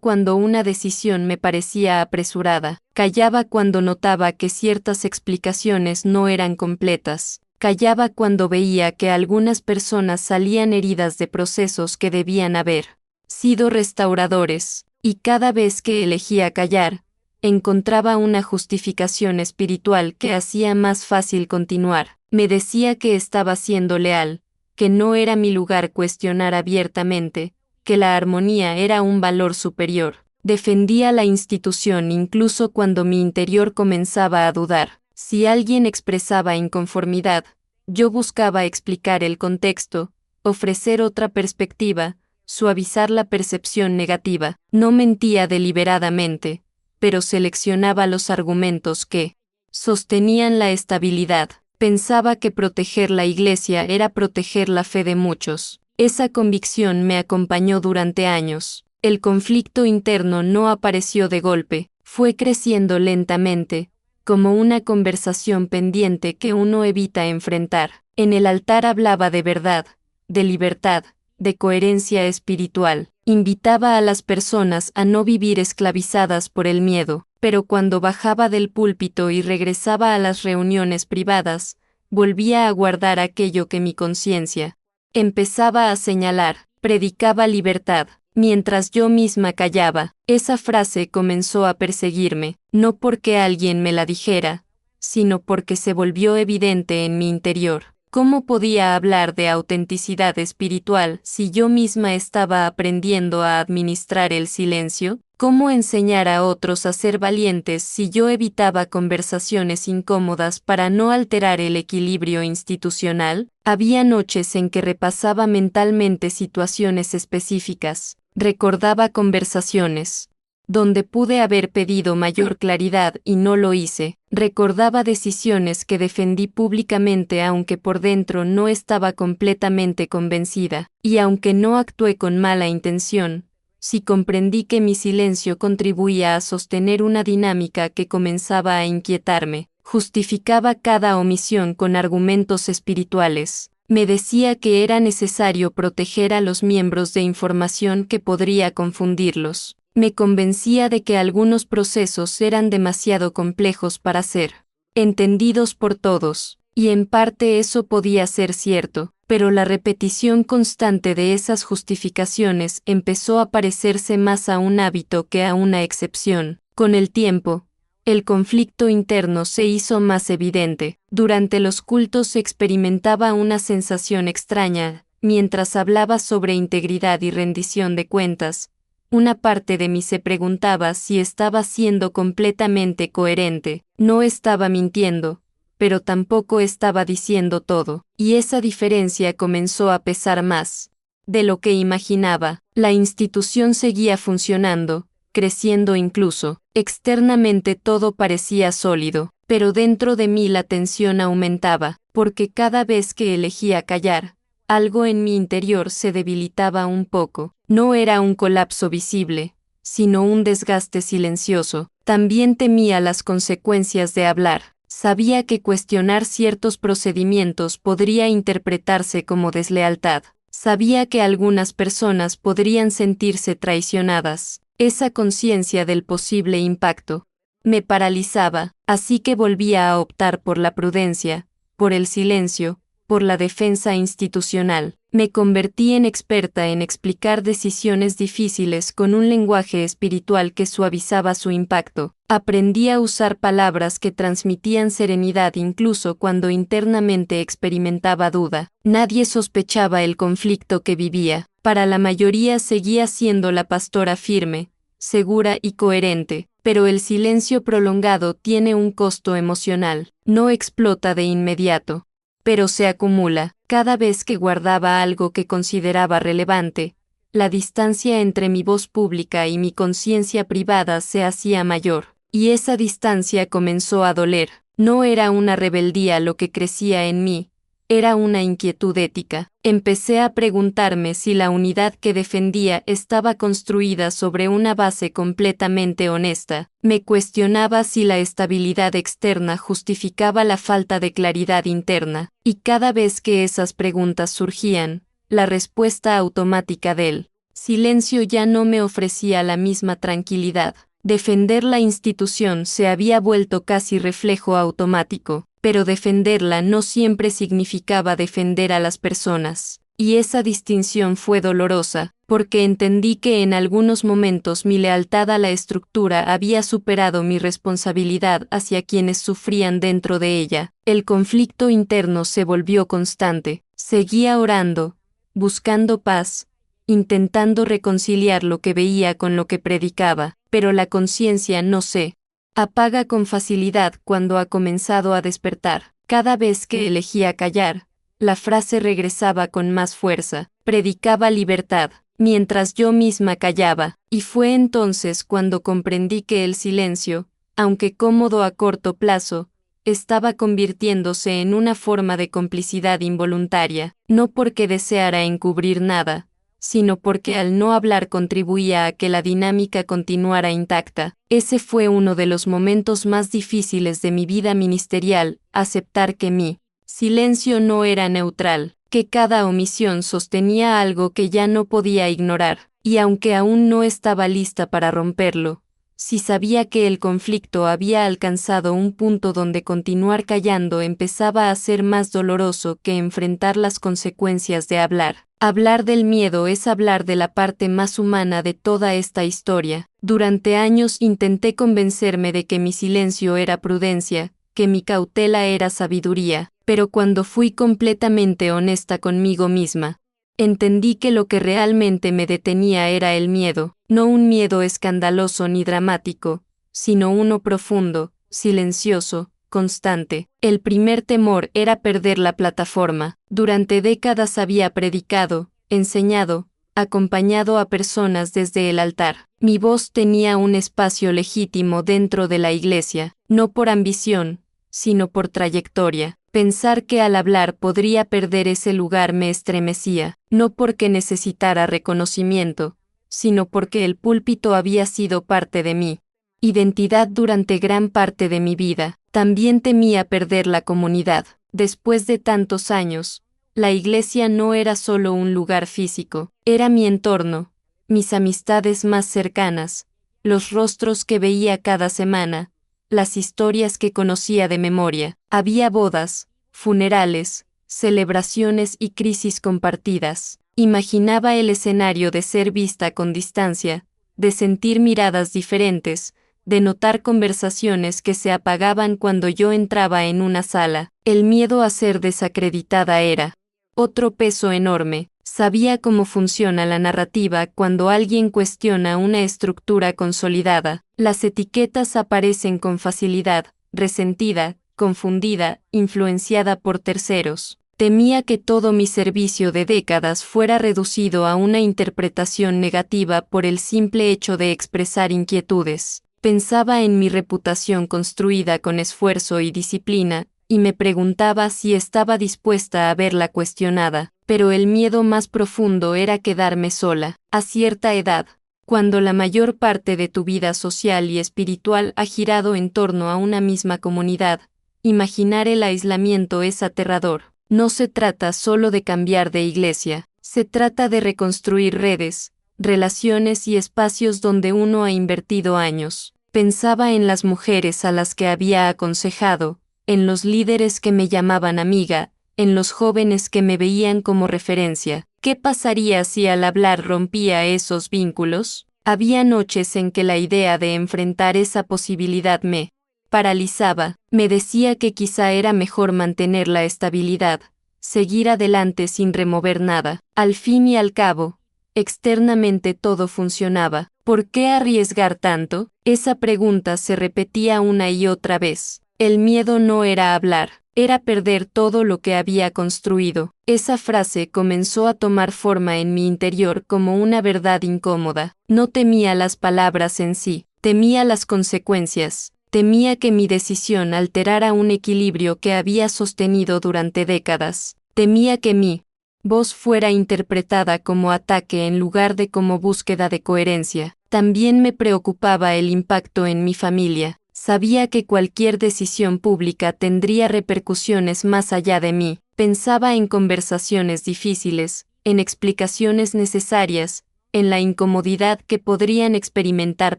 cuando una decisión me parecía apresurada, callaba cuando notaba que ciertas explicaciones no eran completas, callaba cuando veía que algunas personas salían heridas de procesos que debían haber sido restauradores, y cada vez que elegía callar, encontraba una justificación espiritual que hacía más fácil continuar. Me decía que estaba siendo leal, que no era mi lugar cuestionar abiertamente, que la armonía era un valor superior. Defendía la institución incluso cuando mi interior comenzaba a dudar. Si alguien expresaba inconformidad, yo buscaba explicar el contexto, ofrecer otra perspectiva, suavizar la percepción negativa. No mentía deliberadamente, pero seleccionaba los argumentos que sostenían la estabilidad. Pensaba que proteger la Iglesia era proteger la fe de muchos. Esa convicción me acompañó durante años. El conflicto interno no apareció de golpe, fue creciendo lentamente, como una conversación pendiente que uno evita enfrentar. En el altar hablaba de verdad, de libertad, de coherencia espiritual. Invitaba a las personas a no vivir esclavizadas por el miedo, pero cuando bajaba del púlpito y regresaba a las reuniones privadas, volvía a guardar aquello que mi conciencia empezaba a señalar. Predicaba libertad, mientras yo misma callaba. Esa frase comenzó a perseguirme, no porque alguien me la dijera, sino porque se volvió evidente en mi interior. ¿Cómo podía hablar de autenticidad espiritual si yo misma estaba aprendiendo a administrar el silencio? ¿Cómo enseñar a otros a ser valientes si yo evitaba conversaciones incómodas para no alterar el equilibrio institucional? Había noches en que repasaba mentalmente situaciones específicas, recordaba conversaciones donde pude haber pedido mayor claridad y no lo hice, recordaba decisiones que defendí públicamente aunque por dentro no estaba completamente convencida, y aunque no actué con mala intención, sí comprendí que mi silencio contribuía a sostener una dinámica que comenzaba a inquietarme, justificaba cada omisión con argumentos espirituales. Me decía que era necesario proteger a los miembros de información que podría confundirlos. Me convencía de que algunos procesos eran demasiado complejos para ser entendidos por todos, y en parte eso podía ser cierto, pero la repetición constante de esas justificaciones empezó a parecerse más a un hábito que a una excepción. Con el tiempo, el conflicto interno se hizo más evidente. Durante los cultos experimentaba una sensación extraña, mientras hablaba sobre integridad y rendición de cuentas. Una parte de mí se preguntaba si estaba siendo completamente coherente. No estaba mintiendo, pero tampoco estaba diciendo todo, y esa diferencia comenzó a pesar más de lo que imaginaba. La institución seguía funcionando, creciendo incluso. Externamente todo parecía sólido, pero dentro de mí la tensión aumentaba, porque cada vez que elegía callar, algo en mi interior se debilitaba un poco. No era un colapso visible, sino un desgaste silencioso. También temía las consecuencias de hablar. Sabía que cuestionar ciertos procedimientos podría interpretarse como deslealtad. Sabía que algunas personas podrían sentirse traicionadas. Esa conciencia del posible impacto me paralizaba, así que volvía a optar por la prudencia, por el silencio, por la defensa institucional. Me convertí en experta en explicar decisiones difíciles con un lenguaje espiritual que suavizaba su impacto. Aprendí a usar palabras que transmitían serenidad incluso cuando internamente experimentaba duda. Nadie sospechaba el conflicto que vivía. Para la mayoría seguía siendo la pastora firme, segura y coherente, pero el silencio prolongado tiene un costo emocional. No explota de inmediato, pero se acumula. Cada vez que guardaba algo que consideraba relevante, la distancia entre mi voz pública y mi conciencia privada se hacía mayor, y esa distancia comenzó a doler. No era una rebeldía lo que crecía en mí, era una inquietud ética. Empecé a preguntarme si la unidad que defendía estaba construida sobre una base completamente honesta. Me cuestionaba si la estabilidad externa justificaba la falta de claridad interna, y cada vez que esas preguntas surgían, la respuesta automática del silencio ya no me ofrecía la misma tranquilidad. Defender la institución se había vuelto casi reflejo automático, pero defenderla no siempre significaba defender a las personas, y esa distinción fue dolorosa, porque entendí que en algunos momentos mi lealtad a la estructura había superado mi responsabilidad hacia quienes sufrían dentro de ella. El conflicto interno se volvió constante. Seguía orando, buscando paz, intentando reconciliar lo que veía con lo que predicaba, pero la conciencia no se apaga con facilidad cuando ha comenzado a despertar. Cada vez que elegía callar, la frase regresaba con más fuerza. Predicaba libertad, mientras yo misma callaba, y fue entonces cuando comprendí que el silencio, aunque cómodo a corto plazo, estaba convirtiéndose en una forma de complicidad involuntaria, no porque deseara encubrir nada, sino porque al no hablar contribuía a que la dinámica continuara intacta. Ese fue uno de los momentos más difíciles de mi vida ministerial, aceptar que mi silencio no era neutral, que cada omisión sostenía algo que ya no podía ignorar, y aunque aún no estaba lista para romperlo, sí sabía que el conflicto había alcanzado un punto donde continuar callando empezaba a ser más doloroso que enfrentar las consecuencias de hablar. Hablar del miedo es hablar de la parte más humana de toda esta historia. Durante años intenté convencerme de que mi silencio era prudencia, que mi cautela era sabiduría, pero cuando fui completamente honesta conmigo misma, entendí que lo que realmente me detenía era el miedo. no un miedo escandaloso ni dramático, sino uno profundo, silencioso, constante. El primer temor era perder la plataforma. Durante décadas había predicado, enseñado, acompañado a personas desde el altar. Mi voz tenía un espacio legítimo dentro de la iglesia, no por ambición, sino por trayectoria. Pensar que al hablar podría perder ese lugar me estremecía, no porque necesitara reconocimiento, sino porque el púlpito había sido parte de mí. Identidad durante gran parte de mi vida. También temía perder la comunidad. Después de tantos años, la iglesia no era solo un lugar físico, era mi entorno, mis amistades más cercanas, los rostros que veía cada semana, las historias que conocía de memoria. Había bodas, funerales, celebraciones y crisis compartidas. Imaginaba el escenario de ser vista con distancia, de sentir miradas diferentes, de notar conversaciones que se apagaban cuando yo entraba en una sala. El miedo a ser desacreditada era otro peso enorme. Sabía cómo funciona la narrativa cuando alguien cuestiona una estructura consolidada. Las etiquetas aparecen con facilidad, resentida, confundida, influenciada por terceros. Temía que todo mi servicio de décadas fuera reducido a una interpretación negativa por el simple hecho de expresar inquietudes. Pensaba en mi reputación construida con esfuerzo y disciplina, y me preguntaba si estaba dispuesta a verla cuestionada, pero el miedo más profundo era quedarme sola. A cierta edad, cuando la mayor parte de tu vida social y espiritual ha girado en torno a una misma comunidad, imaginar el aislamiento es aterrador. No se trata solo de cambiar de iglesia, se trata de reconstruir redes, relaciones y espacios donde uno ha invertido años. Pensaba en las mujeres a las que había aconsejado, en los líderes que me llamaban amiga, en los jóvenes que me veían como referencia. ¿Qué pasaría si al hablar rompía esos vínculos? Había noches en que la idea de enfrentar esa posibilidad me paralizaba. Me decía que quizá era mejor mantener la estabilidad, seguir adelante sin remover nada. Al fin y al cabo, externamente todo funcionaba. ¿Por qué arriesgar tanto? Esa pregunta se repetía una y otra vez. El miedo no era hablar, era perder todo lo que había construido. Esa frase comenzó a tomar forma en mi interior como una verdad incómoda. No temía las palabras en sí, temía las consecuencias. Temía que mi decisión alterara un equilibrio que había sostenido durante décadas. Temía que mi voz fuera interpretada como ataque en lugar de como búsqueda de coherencia. También me preocupaba el impacto en mi familia. Sabía que cualquier decisión pública tendría repercusiones más allá de mí. Pensaba en conversaciones difíciles, en explicaciones necesarias, en la incomodidad que podrían experimentar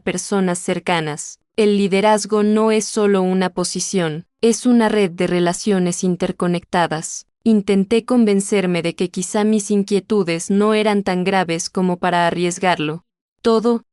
personas cercanas. El liderazgo no es solo una posición, es una red de relaciones interconectadas. Intenté convencerme de que quizá mis inquietudes no eran tan graves como para arriesgarlo.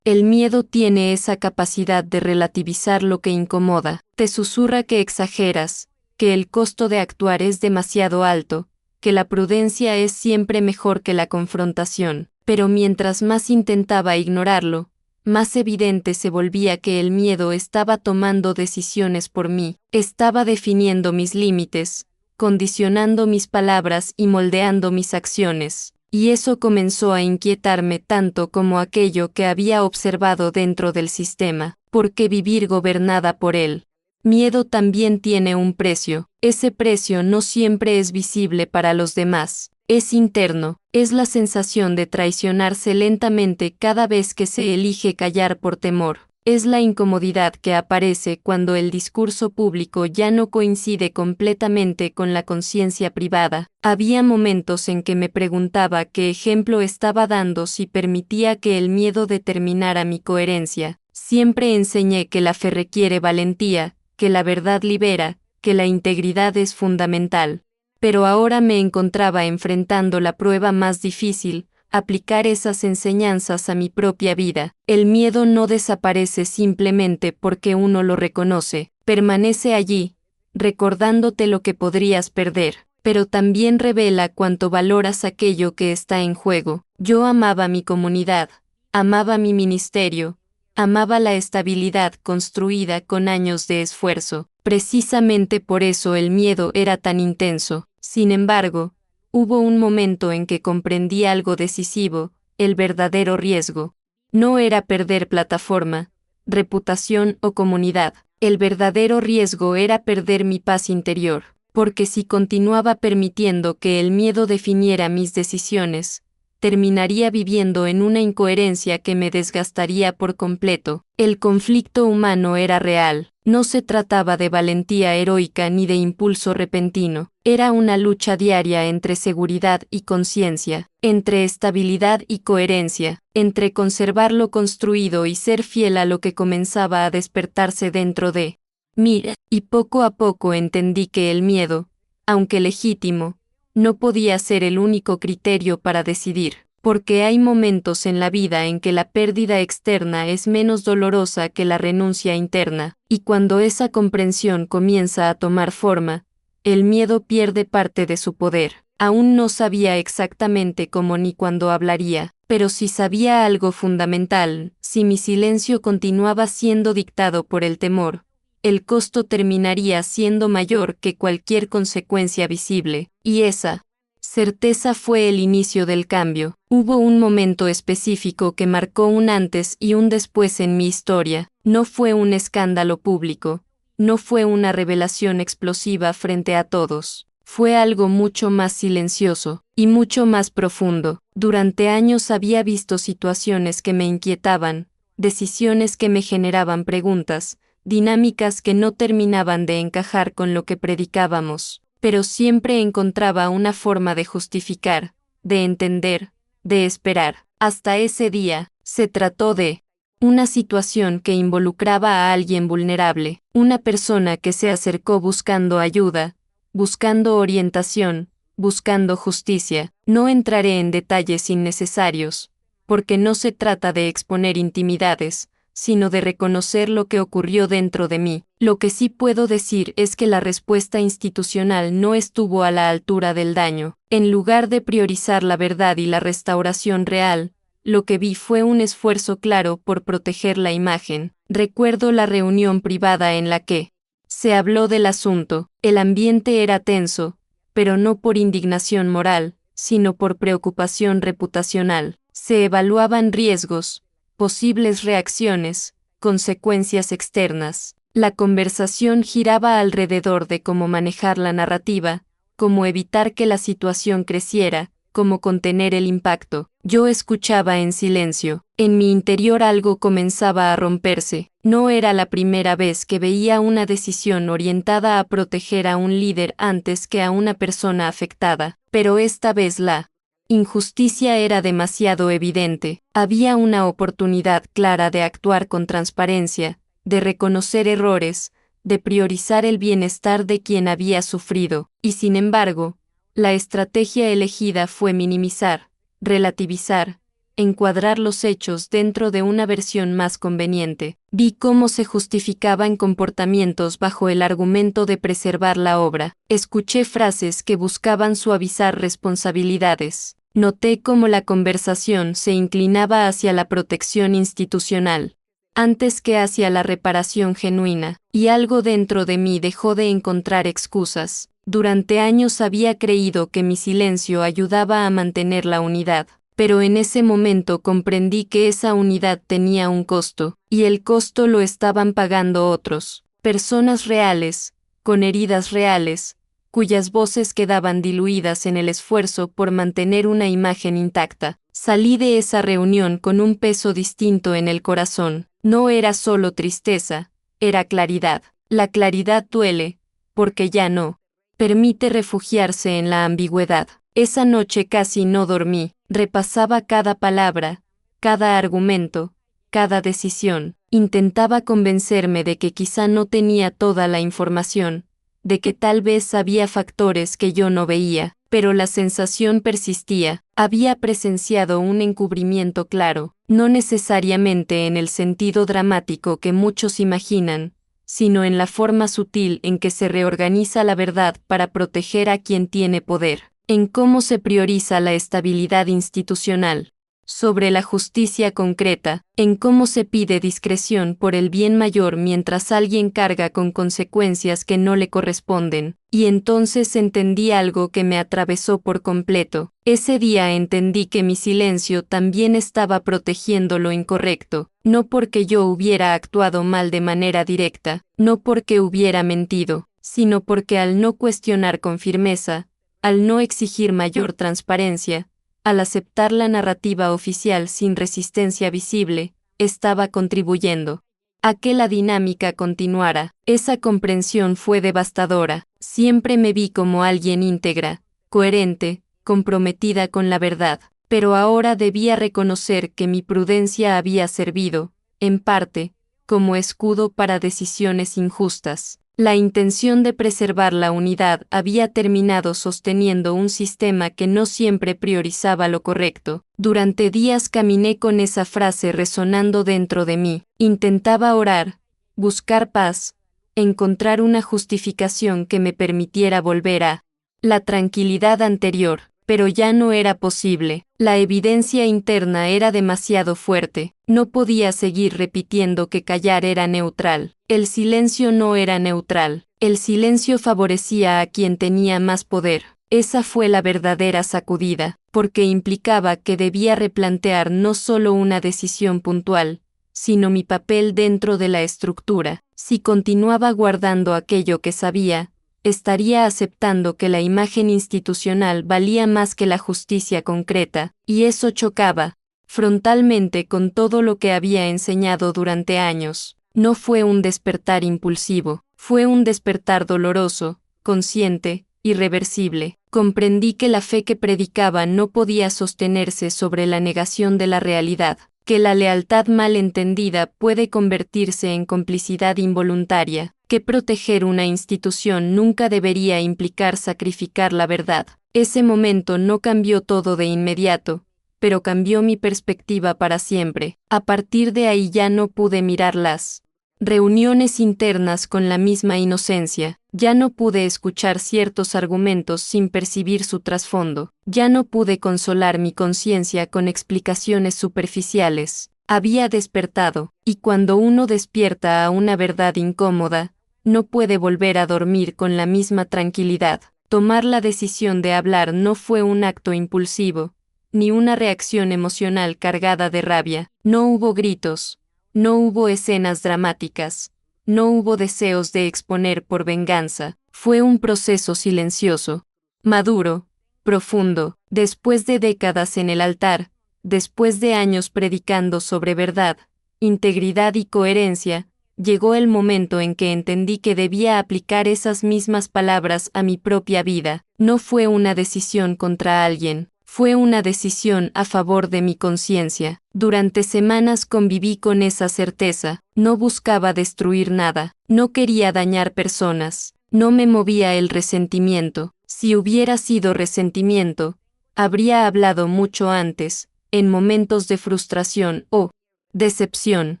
El miedo tiene esa capacidad de relativizar lo que incomoda. Te susurra que exageras, que el costo de actuar es demasiado alto, que la prudencia es siempre mejor que la confrontación. Pero mientras más intentaba ignorarlo, más evidente se volvía que el miedo estaba tomando decisiones por mí, estaba definiendo mis límites, condicionando mis palabras y moldeando mis acciones. Y eso comenzó a inquietarme tanto como aquello que había observado dentro del sistema. ¿Por qué vivir gobernada por él? Miedo también tiene un precio. Ese precio no siempre es visible para los demás. Es interno, es la sensación de traicionarse lentamente cada vez que se elige callar por temor. Es la incomodidad que aparece cuando el discurso público ya no coincide completamente con la conciencia privada. Había momentos en que me preguntaba qué ejemplo estaba dando si permitía que el miedo determinara mi coherencia. Siempre enseñé que la fe requiere valentía, que la verdad libera, que la integridad es fundamental. Pero ahora me encontraba enfrentando la prueba más difícil, aplicar esas enseñanzas a mi propia vida. El miedo no desaparece simplemente porque uno lo reconoce, permanece allí, recordándote lo que podrías perder, pero también revela cuánto valoras aquello que está en juego. Yo amaba mi comunidad, amaba mi ministerio, amaba la estabilidad construida con años de esfuerzo. Precisamente por eso el miedo era tan intenso. Sin embargo, hubo un momento en que comprendí algo decisivo: el verdadero riesgo no era perder plataforma, reputación o comunidad. El verdadero riesgo era perder mi paz interior, porque si continuaba permitiendo que el miedo definiera mis decisiones, terminaría viviendo en una incoherencia que me desgastaría por completo. El conflicto humano era real. No se trataba de valentía heroica ni de impulso repentino. Era una lucha diaria entre seguridad y conciencia, entre estabilidad y coherencia, entre conservar lo construido y ser fiel a lo que comenzaba a despertarse dentro de mí. Y poco a poco entendí que el miedo, aunque legítimo, no podía ser el único criterio para decidir, porque hay momentos en la vida en que la pérdida externa es menos dolorosa que la renuncia interna, y cuando esa comprensión comienza a tomar forma, el miedo pierde parte de su poder. Aún no sabía exactamente cómo ni cuándo hablaría, pero sí sabía algo fundamental: si mi silencio continuaba siendo dictado por el temor, el costo terminaría siendo mayor que cualquier consecuencia visible, y esa certeza fue el inicio del cambio. Hubo un momento específico que marcó un antes y un después en mi historia. No fue un escándalo público, no fue una revelación explosiva frente a todos. Fue algo mucho más silencioso y mucho más profundo. Durante años había visto situaciones que me inquietaban, decisiones que me generaban preguntas, dinámicas que no terminaban de encajar con lo que predicábamos, pero siempre encontraba una forma de justificar, de entender, de esperar. Hasta ese día, se trató de una situación que involucraba a alguien vulnerable, una persona que se acercó buscando ayuda, buscando orientación, buscando justicia. No entraré en detalles innecesarios, porque no se trata de exponer intimidades, sino de reconocer lo que ocurrió dentro de mí. Lo que sí puedo decir es que la respuesta institucional no estuvo a la altura del daño. En lugar de priorizar la verdad y la restauración real, lo que vi fue un esfuerzo claro por proteger la imagen. Recuerdo la reunión privada en la que se habló del asunto. El ambiente era tenso, pero no por indignación moral, sino por preocupación reputacional. Se evaluaban riesgos, posibles reacciones, consecuencias externas. La conversación giraba alrededor de cómo manejar la narrativa, cómo evitar que la situación creciera, cómo contener el impacto. Yo escuchaba en silencio. En mi interior algo comenzaba a romperse. No era la primera vez que veía una decisión orientada a proteger a un líder antes que a una persona afectada, pero esta vez la injusticia era demasiado evidente. Había una oportunidad clara de actuar con transparencia, de reconocer errores, de priorizar el bienestar de quien había sufrido, y sin embargo, la estrategia elegida fue minimizar, relativizar, encuadrar los hechos dentro de una versión más conveniente. Vi cómo se justificaban comportamientos bajo el argumento de preservar la obra. Escuché frases que buscaban suavizar responsabilidades. Noté cómo la conversación se inclinaba hacia la protección institucional, antes que hacia la reparación genuina, y algo dentro de mí dejó de encontrar excusas. Durante años había creído que mi silencio ayudaba a mantener la unidad, pero en ese momento comprendí que esa unidad tenía un costo, y el costo lo estaban pagando otros, personas reales, con heridas reales, cuyas voces quedaban diluidas en el esfuerzo por mantener una imagen intacta. Salí de esa reunión con un peso distinto en el corazón. No era solo tristeza, era claridad. La claridad duele, porque ya no permite refugiarse en la ambigüedad. Esa noche casi no dormí, repasaba cada palabra, cada argumento, cada decisión. Intentaba convencerme de que quizá no tenía toda la información, de que tal vez había factores que yo no veía, pero la sensación persistía. Había presenciado un encubrimiento claro, no necesariamente en el sentido dramático que muchos imaginan, sino en la forma sutil en que se reorganiza la verdad para proteger a quien tiene poder, en cómo se prioriza la estabilidad institucional sobre la justicia concreta, en cómo se pide discreción por el bien mayor mientras alguien carga con consecuencias que no le corresponden, y entonces entendí algo que me atravesó por completo. Ese día entendí que mi silencio también estaba protegiendo lo incorrecto, no porque yo hubiera actuado mal de manera directa, no porque hubiera mentido, sino porque al no cuestionar con firmeza, al no exigir mayor transparencia, al aceptar la narrativa oficial sin resistencia visible, estaba contribuyendo a que la dinámica continuara. Esa comprensión fue devastadora. Siempre me vi como alguien íntegra, coherente, comprometida con la verdad, pero ahora debía reconocer que mi prudencia había servido, en parte, como escudo para decisiones injustas. La intención de preservar la unidad había terminado sosteniendo un sistema que no siempre priorizaba lo correcto. Durante días caminé con esa frase resonando dentro de mí. Intentaba orar, buscar paz, encontrar una justificación que me permitiera volver a la tranquilidad anterior, pero ya no era posible. La evidencia interna era demasiado fuerte. No podía seguir repitiendo que callar era neutral. El silencio no era neutral. El silencio favorecía a quien tenía más poder. Esa fue la verdadera sacudida, porque implicaba que debía replantear no solo una decisión puntual, sino mi papel dentro de la estructura. Si continuaba guardando aquello que sabía, estaría aceptando que la imagen institucional valía más que la justicia concreta, y eso chocaba frontalmente con todo lo que había enseñado durante años. No fue un despertar impulsivo, fue un despertar doloroso, consciente, irreversible. Comprendí que la fe que predicaba no podía sostenerse sobre la negación de la realidad, que la lealtad mal entendida puede convertirse en complicidad involuntaria, que proteger una institución nunca debería implicar sacrificar la verdad. Ese momento no cambió todo de inmediato, pero cambió mi perspectiva para siempre. A partir de ahí ya no pude mirar las reuniones internas con la misma inocencia, ya no pude escuchar ciertos argumentos sin percibir su trasfondo, ya no pude consolar mi conciencia con explicaciones superficiales. Había despertado, y cuando uno despierta a una verdad incómoda, no puede volver a dormir con la misma tranquilidad. Tomar la decisión de hablar no fue un acto impulsivo, ni una reacción emocional cargada de rabia. No hubo gritos, no hubo escenas dramáticas, no hubo deseos de exponer por venganza. Fue un proceso silencioso, maduro, profundo. Después de décadas en el altar, después de años predicando sobre verdad, integridad y coherencia, llegó el momento en que entendí que debía aplicar esas mismas palabras a mi propia vida. No fue una decisión contra alguien, fue una decisión a favor de mi conciencia. Durante semanas conviví con esa certeza. No buscaba destruir nada, no quería dañar personas, no me movía el resentimiento. Si hubiera sido resentimiento, habría hablado mucho antes, en momentos de frustración o decepción,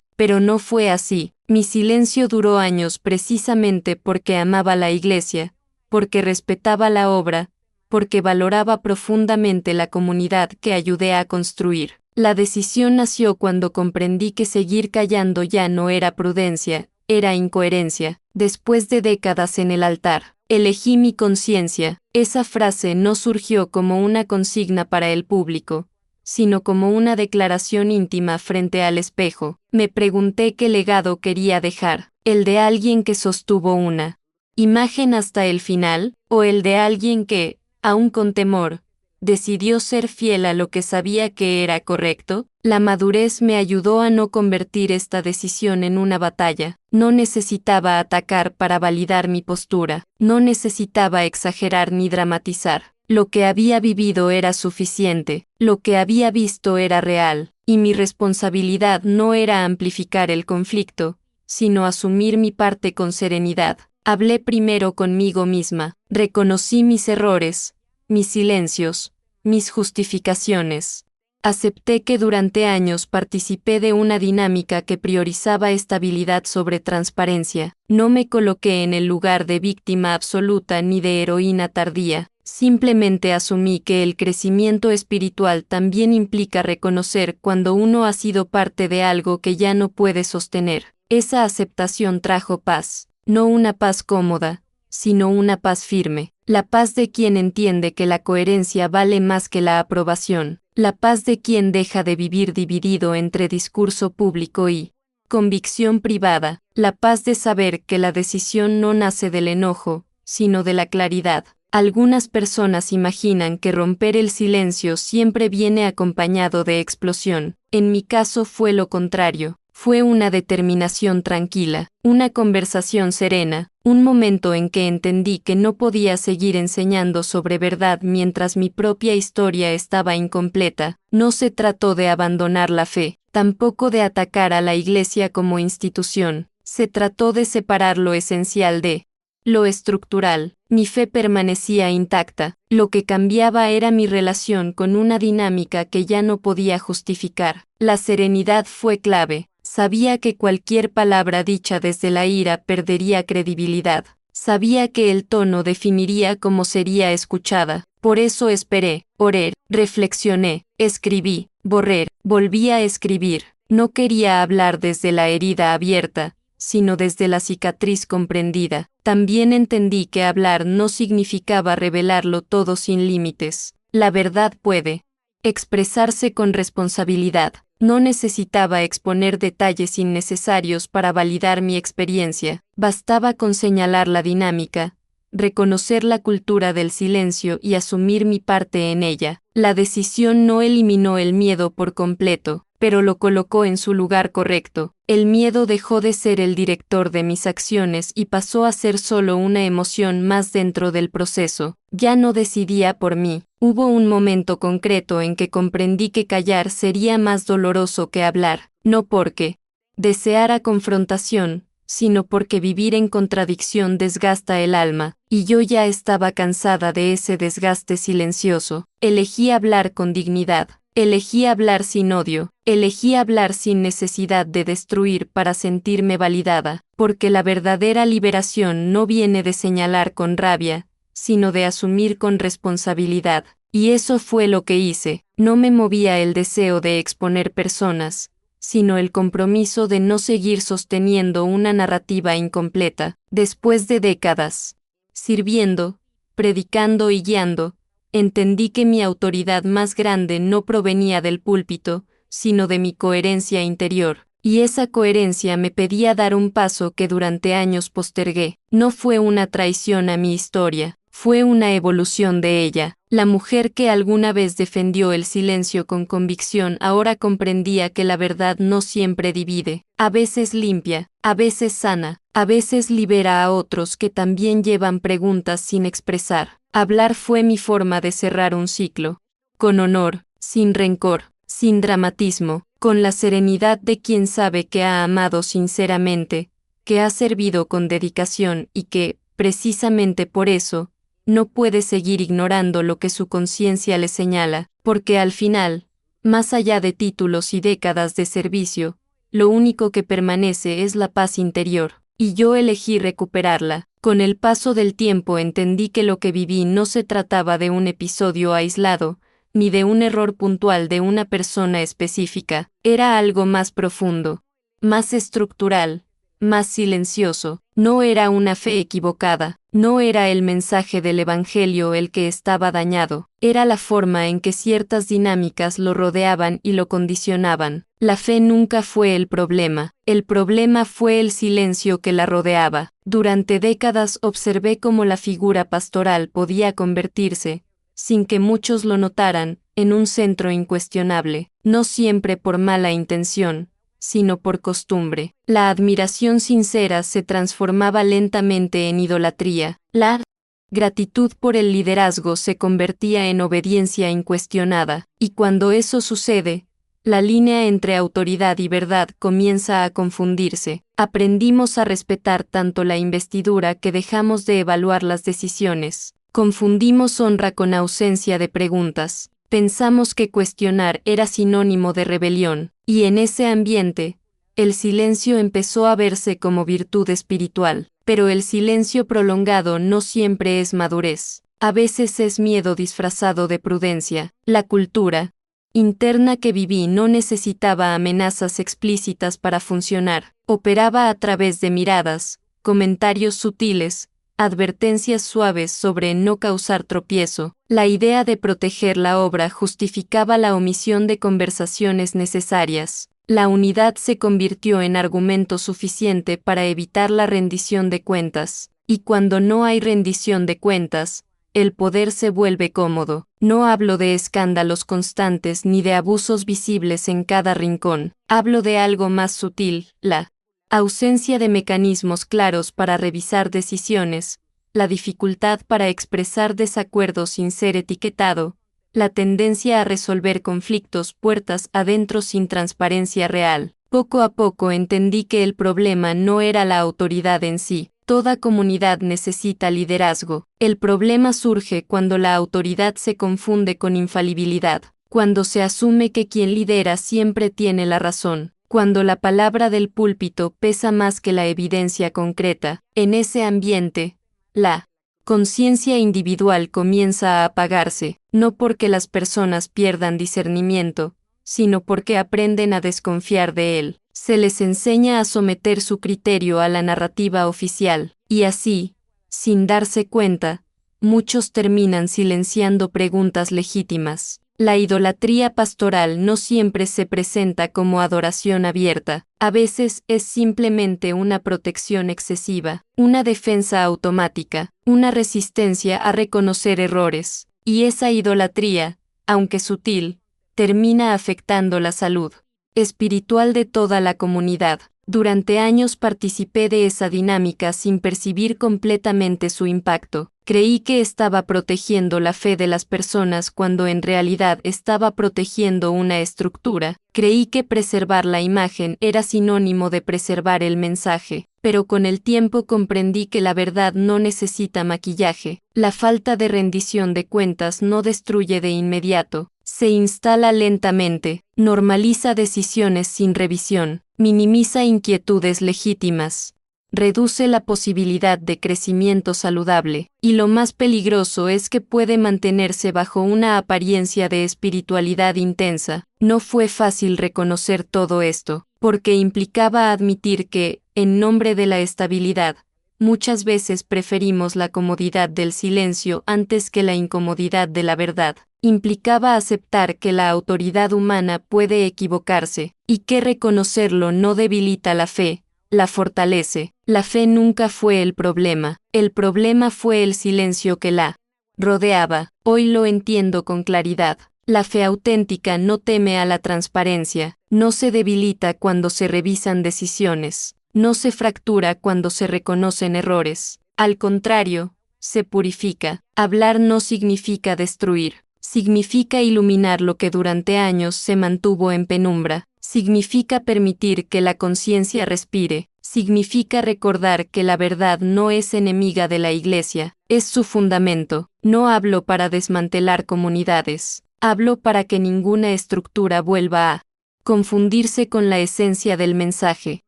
pero no fue así. Mi silencio duró años precisamente porque amaba la iglesia, porque respetaba la obra, porque valoraba profundamente la comunidad que ayudé a construir. La decisión nació cuando comprendí que seguir callando ya no era prudencia, era incoherencia. Después de décadas en el altar, elegí mi conciencia. Esa frase no surgió como una consigna para el público, sino como una declaración íntima frente al espejo. Me pregunté qué legado quería dejar, el de alguien que sostuvo una imagen hasta el final, o el de alguien que, aún con temor, decidió ser fiel a lo que sabía que era correcto. La madurez me ayudó a no convertir esta decisión en una batalla. No necesitaba atacar para validar mi postura, no necesitaba exagerar ni dramatizar. Lo que había vivido era suficiente, lo que había visto era real, y mi responsabilidad no era amplificar el conflicto, sino asumir mi parte con serenidad. Hablé primero conmigo misma, reconocí mis errores, mis silencios, mis justificaciones. Acepté que durante años participé de una dinámica que priorizaba estabilidad sobre transparencia. No me coloqué en el lugar de víctima absoluta ni de heroína tardía. Simplemente asumí que el crecimiento espiritual también implica reconocer cuando uno ha sido parte de algo que ya no puede sostener. Esa aceptación trajo paz, no una paz cómoda, sino una paz firme, la paz de quien entiende que la coherencia vale más que la aprobación, la paz de quien deja de vivir dividido entre discurso público y convicción privada, la paz de saber que la decisión no nace del enojo, sino de la claridad. Algunas personas imaginan que romper el silencio siempre viene acompañado de explosión. En mi caso fue lo contrario. Fue una determinación tranquila, una conversación serena, un momento en que entendí que no podía seguir enseñando sobre verdad mientras mi propia historia estaba incompleta. No se trató de abandonar la fe, tampoco de atacar a la Iglesia como institución. Se trató de separar lo esencial de lo estructural. Mi fe permanecía intacta, lo que cambiaba era mi relación con una dinámica que ya no podía justificar. La serenidad fue clave. Sabía que cualquier palabra dicha desde la ira perdería credibilidad. Sabía que el tono definiría cómo sería escuchada. Por eso esperé, oré, reflexioné, escribí, borré, volví a escribir. No quería hablar desde la herida abierta, sino desde la cicatriz comprendida. También entendí que hablar no significaba revelarlo todo sin límites. La verdad puede expresarse con responsabilidad. No necesitaba exponer detalles innecesarios para validar mi experiencia, bastaba con señalar la dinámica, reconocer la cultura del silencio y asumir mi parte en ella. La decisión no eliminó el miedo por completo, pero lo colocó en su lugar correcto. El miedo dejó de ser el director de mis acciones y pasó a ser solo una emoción más dentro del proceso. Ya no decidía por mí. Hubo un momento concreto en que comprendí que callar sería más doloroso que hablar, no porque deseara confrontación, sino porque vivir en contradicción desgasta el alma, y yo ya estaba cansada de ese desgaste silencioso. Elegí hablar con dignidad. Elegí hablar sin odio, elegí hablar sin necesidad de destruir para sentirme validada, porque la verdadera liberación no viene de señalar con rabia, sino de asumir con responsabilidad. Y eso fue lo que hice. No me movía el deseo de exponer personas, sino el compromiso de no seguir sosteniendo una narrativa incompleta. Después de décadas, sirviendo, predicando y guiando, entendí que mi autoridad más grande no provenía del púlpito, sino de mi coherencia interior, y esa coherencia me pedía dar un paso que durante años postergué. No fue una traición a mi historia, fue una evolución de ella. La mujer que alguna vez defendió el silencio con convicción ahora comprendía que la verdad no siempre divide, a veces limpia, a veces sana, a veces libera a otros que también llevan preguntas sin expresar. Hablar fue mi forma de cerrar un ciclo, con honor, sin rencor, sin dramatismo, con la serenidad de quien sabe que ha amado sinceramente, que ha servido con dedicación y que, precisamente por eso, no puede seguir ignorando lo que su conciencia le señala, porque al final, más allá de títulos y décadas de servicio, lo único que permanece es la paz interior, y yo elegí recuperarla. Con el paso del tiempo entendí que lo que viví no se trataba de un episodio aislado, ni de un error puntual de una persona específica, era algo más profundo, más estructural, más silencioso. No era una fe equivocada, no era el mensaje del Evangelio el que estaba dañado, era la forma en que ciertas dinámicas lo rodeaban y lo condicionaban. La fe nunca fue el problema fue el silencio que la rodeaba. Durante décadas observé cómo la figura pastoral podía convertirse, sin que muchos lo notaran, en un centro incuestionable, no siempre por mala intención, sino por costumbre. La admiración sincera se transformaba lentamente en idolatría. La gratitud por el liderazgo se convertía en obediencia incuestionada, y cuando eso sucede, la línea entre autoridad y verdad comienza a confundirse. Aprendimos a respetar tanto la investidura que dejamos de evaluar las decisiones. Confundimos honra con ausencia de preguntas. Pensamos que cuestionar era sinónimo de rebelión, y en ese ambiente, el silencio empezó a verse como virtud espiritual. Pero el silencio prolongado no siempre es madurez. A veces es miedo disfrazado de prudencia. La cultura interna que viví no necesitaba amenazas explícitas para funcionar. Operaba a través de miradas, comentarios sutiles, advertencias suaves sobre no causar tropiezo. La idea de proteger la obra justificaba la omisión de conversaciones necesarias. La unidad se convirtió en argumento suficiente para evitar la rendición de cuentas. Y cuando no hay rendición de cuentas, el poder se vuelve cómodo. No hablo de escándalos constantes ni de abusos visibles en cada rincón. Hablo de algo más sutil, la ausencia de mecanismos claros para revisar decisiones, la dificultad para expresar desacuerdo sin ser etiquetado, la tendencia a resolver conflictos puertas adentro sin transparencia real. Poco a poco entendí que el problema no era la autoridad en sí. Toda comunidad necesita liderazgo. El problema surge cuando la autoridad se confunde con infalibilidad, cuando se asume que quien lidera siempre tiene la razón, cuando la palabra del púlpito pesa más que la evidencia concreta. En ese ambiente, la conciencia individual comienza a apagarse, no porque las personas pierdan discernimiento, sino porque aprenden a desconfiar de él. Se les enseña a someter su criterio a la narrativa oficial, y así, sin darse cuenta, muchos terminan silenciando preguntas legítimas. La idolatría pastoral no siempre se presenta como adoración abierta, a veces es simplemente una protección excesiva, una defensa automática, una resistencia a reconocer errores, y esa idolatría, aunque sutil, termina afectando la salud espiritual de toda la comunidad. Durante años participé de esa dinámica sin percibir completamente su impacto. Creí que estaba protegiendo la fe de las personas cuando en realidad estaba protegiendo una estructura. Creí que preservar la imagen era sinónimo de preservar el mensaje, pero con el tiempo comprendí que la verdad no necesita maquillaje. La falta de rendición de cuentas no destruye de inmediato. Se instala lentamente, normaliza decisiones sin revisión, minimiza inquietudes legítimas, reduce la posibilidad de crecimiento saludable, y lo más peligroso es que puede mantenerse bajo una apariencia de espiritualidad intensa. No fue fácil reconocer todo esto, porque implicaba admitir que, en nombre de la estabilidad, muchas veces preferimos la comodidad del silencio antes que la incomodidad de la verdad. Implicaba aceptar que la autoridad humana puede equivocarse, y que reconocerlo no debilita la fe, la fortalece. La fe nunca fue el problema fue el silencio que la rodeaba. Hoy lo entiendo con claridad. La fe auténtica no teme a la transparencia, no se debilita cuando se revisan decisiones, no se fractura cuando se reconocen errores. Al contrario, se purifica. Hablar no significa destruir. Significa iluminar lo que durante años se mantuvo en penumbra. Significa permitir que la conciencia respire. Significa recordar que la verdad no es enemiga de la Iglesia, es su fundamento. No hablo para desmantelar comunidades. Hablo para que ninguna estructura vuelva a confundirse con la esencia del mensaje.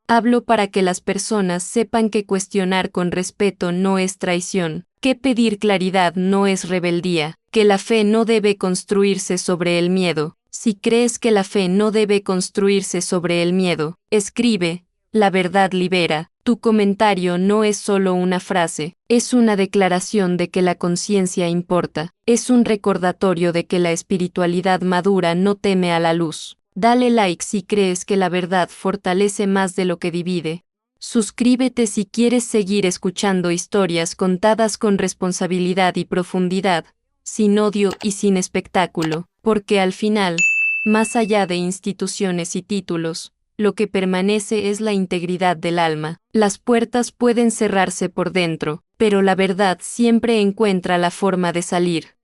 Hablo para que las personas sepan que cuestionar con respeto no es traición, que pedir claridad no es rebeldía, que la fe no debe construirse sobre el miedo. Si crees que la fe no debe construirse sobre el miedo, escribe, la verdad libera. Tu comentario no es solo una frase, es una declaración de que la conciencia importa, es un recordatorio de que la espiritualidad madura no teme a la luz. Dale like si crees que la verdad fortalece más de lo que divide. Suscríbete si quieres seguir escuchando historias contadas con responsabilidad y profundidad, sin odio y sin espectáculo, porque al final, más allá de instituciones y títulos, lo que permanece es la integridad del alma. Las puertas pueden cerrarse por dentro, pero la verdad siempre encuentra la forma de salir.